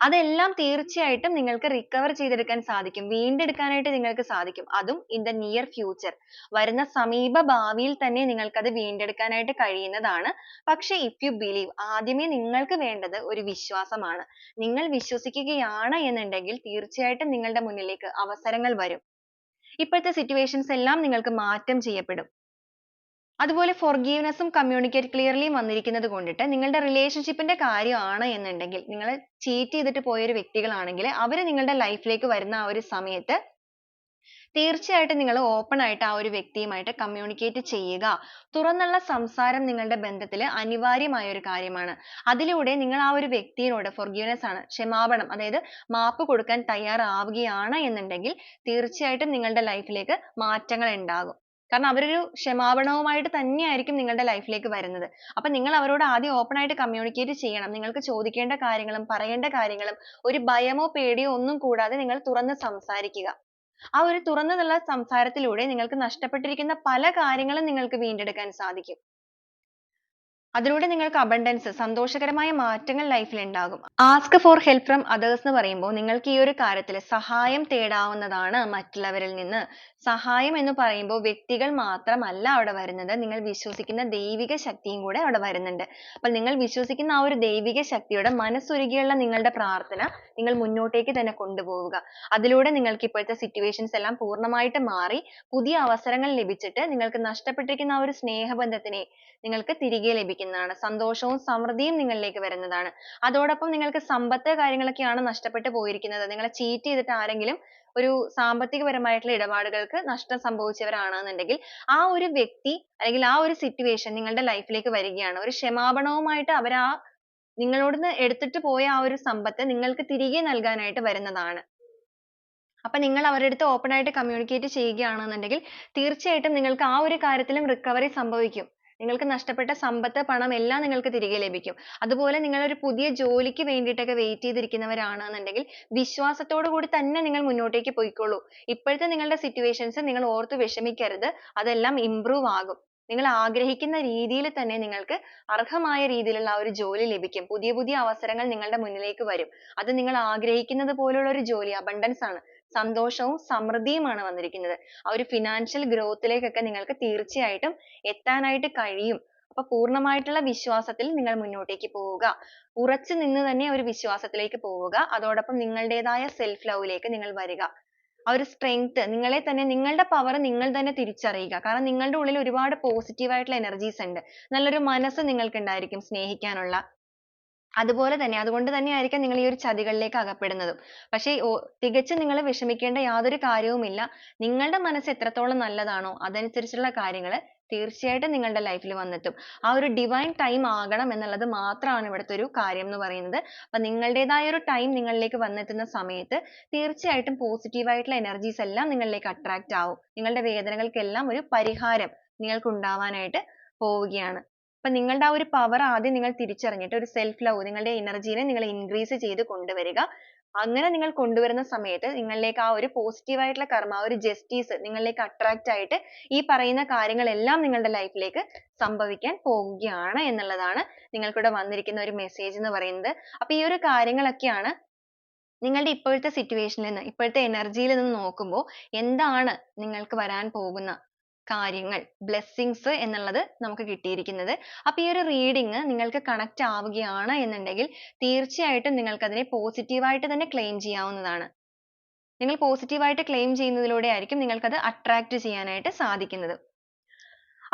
[SPEAKER 1] അതെല്ലാം തീർച്ചയായിട്ടും നിങ്ങൾക്ക് റിക്കവർ ചെയ്തെടുക്കാൻ സാധിക്കും. വീണ്ടെടുക്കാനായിട്ട് നിങ്ങൾക്ക് സാധിക്കും. അതും ഇൻ ദ നിയർ ഫ്യൂച്ചർ, വരുന്ന സമീപ ഭാവിയിൽ തന്നെ നിങ്ങൾക്ക് അത് വീണ്ടെടുക്കാനായിട്ട് കഴിയുന്നതാണ്. പക്ഷെ ഇഫ് യു ബിലീവ്, ആദ്യമേ നിങ്ങൾക്ക് വേണ്ടത് ഒരു വിശ്വാസമാണ്. നിങ്ങൾ വിശ്വസിക്കുകയാണ് എന്നുണ്ടെങ്കിൽ തീർച്ചയായിട്ടും നിങ്ങളുടെ മുന്നിലേക്ക് അവസരങ്ങൾ വരും. ഇപ്പോഴത്തെ സിറ്റുവേഷൻസ് എല്ലാം നിങ്ങൾക്ക് മാറ്റം ചെയ്യപ്പെടും. അതുപോലെ ഫോർഗീവ്നെസ്സും കമ്മ്യൂണിക്കേറ്റ് ക്ലിയർലിയും വന്നിരിക്കുന്നത് കൊണ്ടിട്ട് നിങ്ങളുടെ റിലേഷൻഷിപ്പിന്റെ കാര്യമാണ് എന്നുണ്ടെങ്കിൽ, നിങ്ങൾ ചീറ്റ് ചെയ്തിട്ട് പോയ ഒരു വ്യക്തികളാണെങ്കിൽ അവർ നിങ്ങളുടെ ലൈഫിലേക്ക് വരുന്ന ആ ഒരു സമയത്ത് തീർച്ചയായിട്ടും നിങ്ങൾ ഓപ്പൺ ആയിട്ട് ആ ഒരു വ്യക്തിയുമായിട്ട് കമ്മ്യൂണിക്കേറ്റ് ചെയ്യുക. തുറന്നുള്ള സംസാരം നിങ്ങളുടെ ബന്ധത്തിൽ അനിവാര്യമായ ഒരു കാര്യമാണ്. അതിലൂടെ നിങ്ങൾ ആ ഒരു വ്യക്തിയോട് ഫോർഗീവ്നെസ് ആണ്, ക്ഷമാപണം, അതായത് മാപ്പ് കൊടുക്കാൻ തയ്യാറാവുകയാണ് എന്നുണ്ടെങ്കിൽ തീർച്ചയായിട്ടും നിങ്ങളുടെ ലൈഫിലേക്ക് മാറ്റങ്ങൾ ഉണ്ടാകും. കാരണം അവരൊരു ക്ഷമാപണവുമായിട്ട് തന്നെയായിരിക്കും നിങ്ങളുടെ ലൈഫിലേക്ക് വരുന്നത്. അപ്പൊ നിങ്ങൾ അവരോട് ആദ്യം ഓപ്പൺ ആയിട്ട് കമ്മ്യൂണിക്കേറ്റ് ചെയ്യണം. നിങ്ങൾക്ക് ചോദിക്കേണ്ട കാര്യങ്ങളും പറയേണ്ട കാര്യങ്ങളും ഒരു ഭയമോ പേടിയോ ഒന്നും കൂടാതെ നിങ്ങൾ തുറന്ന് സംസാരിക്കുക. ആ ഒരു തുറന്നുള്ള സംസാരത്തിലൂടെ നിങ്ങൾക്ക് നഷ്ടപ്പെട്ടിരിക്കുന്ന പല കാര്യങ്ങളും നിങ്ങൾക്ക് വീണ്ടെടുക്കാൻ സാധിക്കും. അതിലൂടെ നിങ്ങൾക്ക് abundance, സന്തോഷകരമായ മാറ്റങ്ങൾ ലൈഫിൽ ഉണ്ടാകും. Ask for help from others എന്ന് പറയുമ്പോൾ നിങ്ങൾക്ക് ഈ ഒരു കാര്യത്തിൽ സഹായം തേടാവുന്നതാണ് മറ്റുള്ളവരിൽ നിന്ന്. സഹായം എന്ന് പറയുമ്പോൾ വ്യക്തികൾ മാത്രമല്ല അവിടെ വരുന്നത്, നിങ്ങൾ വിശ്വസിക്കുന്ന ദൈവിക ശക്തിയും കൂടെ അവിടെ വരുന്നുണ്ട്. അപ്പോൾ നിങ്ങൾ വിശ്വസിക്കുന്ന ആ ഒരു ദൈവിക ശക്തിയുടെ മനസ്സുരുകിയുള്ള നിങ്ങളുടെ പ്രാർത്ഥന നിങ്ങൾ മുന്നോട്ടേക്ക് തന്നെ കൊണ്ടുപോവുക. അതിലൂടെ നിങ്ങൾക്ക് ഇപ്പോഴത്തെ സിറ്റുവേഷൻസ് എല്ലാം പൂർണ്ണമായിട്ട് മാറി പുതിയ അവസരങ്ങൾ ലഭിച്ചിട്ട് നിങ്ങൾക്ക് നഷ്ടപ്പെട്ടിരിക്കുന്ന ആ ഒരു സ്നേഹബന്ധത്തിനെ നിങ്ങൾക്ക് തിരികെ ലഭിക്കുന്നതാണ്. സന്തോഷവും സമൃദ്ധിയും നിങ്ങളിലേക്ക് വരുന്നതാണ്. അതോടൊപ്പം നിങ്ങൾക്ക് സമ്പത്ത് കാര്യങ്ങളൊക്കെയാണ് നഷ്ടപ്പെട്ടു പോയിരിക്കുന്നത്, നിങ്ങളെ ചീറ്റ് ചെയ്തിട്ട് ആരെങ്കിലും ഒരു സാമ്പത്തികപരമായിട്ടുള്ള ഇടപാടുകൾക്ക് നഷ്ടം സംഭവിച്ചവരാണെന്നുണ്ടെങ്കിൽ ആ ഒരു വ്യക്തി അല്ലെങ്കിൽ ആ ഒരു സിറ്റുവേഷൻ നിങ്ങളുടെ ലൈഫിലേക്ക് വരികയാണ്. ഒരു ക്ഷമാപണവുമായിട്ട് അവർ ആ നിങ്ങളോടുന്ന് എടുത്തിട്ട് പോയ ആ ഒരു സമ്പത്ത് നിങ്ങൾക്ക് തിരികെ നൽകാനായിട്ട് വരുന്നതാണ്. അപ്പൊ നിങ്ങൾ അവരുടെ അടുത്ത് ഓപ്പൺ ആയിട്ട് കമ്മ്യൂണിക്കേറ്റ് ചെയ്യുകയാണെന്നുണ്ടെങ്കിൽ തീർച്ചയായിട്ടും നിങ്ങൾക്ക് ആ ഒരു കാര്യത്തിലും റിക്കവറി സംഭവിക്കും. നിങ്ങൾക്ക് നഷ്ടപ്പെട്ട സമ്പത്ത്, പണം എല്ലാം നിങ്ങൾക്ക് തിരികെ ലഭിക്കും. അതുപോലെ നിങ്ങൾ ഒരു പുതിയ ജോലിക്ക് വേണ്ടിയിട്ടൊക്കെ വെയിറ്റ് ചെയ്തിരിക്കുന്നവരാണെന്നുണ്ടെങ്കിൽ വിശ്വാസത്തോടു കൂടി തന്നെ നിങ്ങൾ മുന്നോട്ടേക്ക് പോയിക്കോളൂ. ഇപ്പോഴത്തെ നിങ്ങളുടെ സിറ്റുവേഷൻസ് നിങ്ങൾ ഓർത്ത് വിഷമിക്കരുത്, അതെല്ലാം ഇംപ്രൂവ് ആകും. നിങ്ങൾ ആഗ്രഹിക്കുന്ന രീതിയിൽ തന്നെ നിങ്ങൾക്ക് അർഹമായ രീതിയിലുള്ള ആ ഒരു ജോലി ലഭിക്കും. പുതിയ പുതിയ അവസരങ്ങൾ നിങ്ങളുടെ മുന്നിലേക്ക് വരും. അത് നിങ്ങൾ ആഗ്രഹിക്കുന്നത് പോലുള്ള ഒരു ജോലി, abundance ആണ്. സന്തോഷവും സമൃദ്ധിയുമാണ് വന്നിരിക്കുന്നത്. ആ ഒരു financial growth ലേക്കൊക്കെ നിങ്ങൾക്ക് തീർച്ചയായിട്ടും എത്താനായിട്ട് കഴിയും. അപ്പൊ പൂർണ്ണമായിട്ടുള്ള വിശ്വാസത്തിൽ നിങ്ങൾ മുന്നോട്ടേക്ക് പോവുക. ഉറച്ചു നിന്ന് തന്നെ ഒരു വിശ്വാസത്തിലേക്ക് പോവുക. അതോടൊപ്പം നിങ്ങളുടേതായ self love ലേക്ക് നിങ്ങൾ വരിക. ആ ഒരു strength, നിങ്ങളെ തന്നെ, നിങ്ങളുടെ power നിങ്ങൾ തന്നെ തിരിച്ചറിയുക. കാരണം നിങ്ങളുടെ ഉള്ളിൽ ഒരുപാട് positive ആയിട്ടുള്ള energies ഉണ്ട്. നല്ലൊരു മനസ്സ് നിങ്ങൾക്ക് ഉണ്ടായിരിക്കും സ്നേഹിക്കാനുള്ള. അതുപോലെ തന്നെ അതുകൊണ്ട് തന്നെയായിരിക്കാം നിങ്ങൾ ഈ ഒരു ചതികളിലേക്ക് അകപ്പെടുന്നതും. പക്ഷേ തികച്ചും നിങ്ങൾ വിഷമിക്കേണ്ട യാതൊരു കാര്യവുമില്ല. നിങ്ങളുടെ മനസ്സ് എത്രത്തോളം നല്ലതാണോ അതനുസരിച്ചുള്ള കാര്യങ്ങൾ തീർച്ചയായിട്ടും നിങ്ങളുടെ ലൈഫിൽ വന്നെത്തും. ആ ഒരു ഡിവൈൻ ടൈം ആകണം എന്നുള്ളത് മാത്രമാണ് ഇവിടുത്തെ ഒരു കാര്യം എന്ന് പറയുന്നത്. അപ്പൊ നിങ്ങളുടേതായ ഒരു ടൈം നിങ്ങളിലേക്ക് വന്നെത്തുന്ന സമയത്ത് തീർച്ചയായിട്ടും പോസിറ്റീവ് ആയിട്ടുള്ള എനർജീസ് എല്ലാം നിങ്ങളിലേക്ക് അട്രാക്റ്റ് ആവും. നിങ്ങളുടെ വേദനകൾക്കെല്ലാം ഒരു പരിഹാരം നിങ്ങൾക്ക് ഉണ്ടാവാനായിട്ട് പോവുകയാണ്. അപ്പൊ നിങ്ങളുടെ ആ ഒരു പവർ ആദ്യം നിങ്ങൾ തിരിച്ചറിഞ്ഞിട്ട് ഒരു സെൽഫ് ലവ്, നിങ്ങളുടെ എനർജീനെ നിങ്ങൾ ഇൻക്രീസ് ചെയ്ത് കൊണ്ടുവരിക. അങ്ങനെ നിങ്ങൾ കൊണ്ടുവരുന്ന സമയത്ത് നിങ്ങളിലേക്ക് ആ ഒരു പോസിറ്റീവ് ആയിട്ടുള്ള കർമ്മ, ആ ഒരു ജസ്റ്റിസ് നിങ്ങളിലേക്ക് അട്രാക്റ്റ് ആയിട്ട് ഈ പറയുന്ന കാര്യങ്ങളെല്ലാം നിങ്ങളുടെ ലൈഫിലേക്ക് സംഭവിക്കാൻ പോവുകയാണ് എന്നുള്ളതാണ് നിങ്ങൾക്കിവിടെ വന്നിരിക്കുന്ന ഒരു മെസ്സേജ് എന്ന് പറയുന്നത്. അപ്പൊ ഈ ഒരു കാര്യങ്ങളൊക്കെയാണ് നിങ്ങളുടെ ഇപ്പോഴത്തെ സിറ്റുവേഷനിൽ നിന്ന്, ഇപ്പോഴത്തെ എനർജിയിൽ നിന്ന് നോക്കുമ്പോൾ എന്താണ് നിങ്ങൾക്ക് വരാൻ പോകുന്ന കാര്യങ്ങൾ, ബ്ലെസ്സിങ്സ് എന്നുള്ളത് നമുക്ക് കിട്ടിയിരിക്കുന്നത്. അപ്പൊ ഈ ഒരു റീഡിംഗ് നിങ്ങൾക്ക് കണക്ട് ആവുകയാണ് എന്നുണ്ടെങ്കിൽ തീർച്ചയായിട്ടും നിങ്ങൾക്ക് അതിനെ പോസിറ്റീവ് ആയിട്ട് തന്നെ ക്ലെയിം ചെയ്യാവുന്നതാണ്. നിങ്ങൾ പോസിറ്റീവ് ആയിട്ട് ക്ലെയിം ചെയ്യുന്നതിലൂടെ ആയിരിക്കും നിങ്ങൾക്ക് അത് അട്രാക്ട് ചെയ്യാനായിട്ട് സാധിക്കുന്നത്.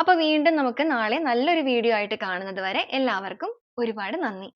[SPEAKER 1] അപ്പൊ വീണ്ടും നമുക്ക് നാളെ നല്ലൊരു വീഡിയോ ആയിട്ട് കാണുന്നത് വരെ എല്ലാവർക്കും ഒരുപാട് നന്ദി.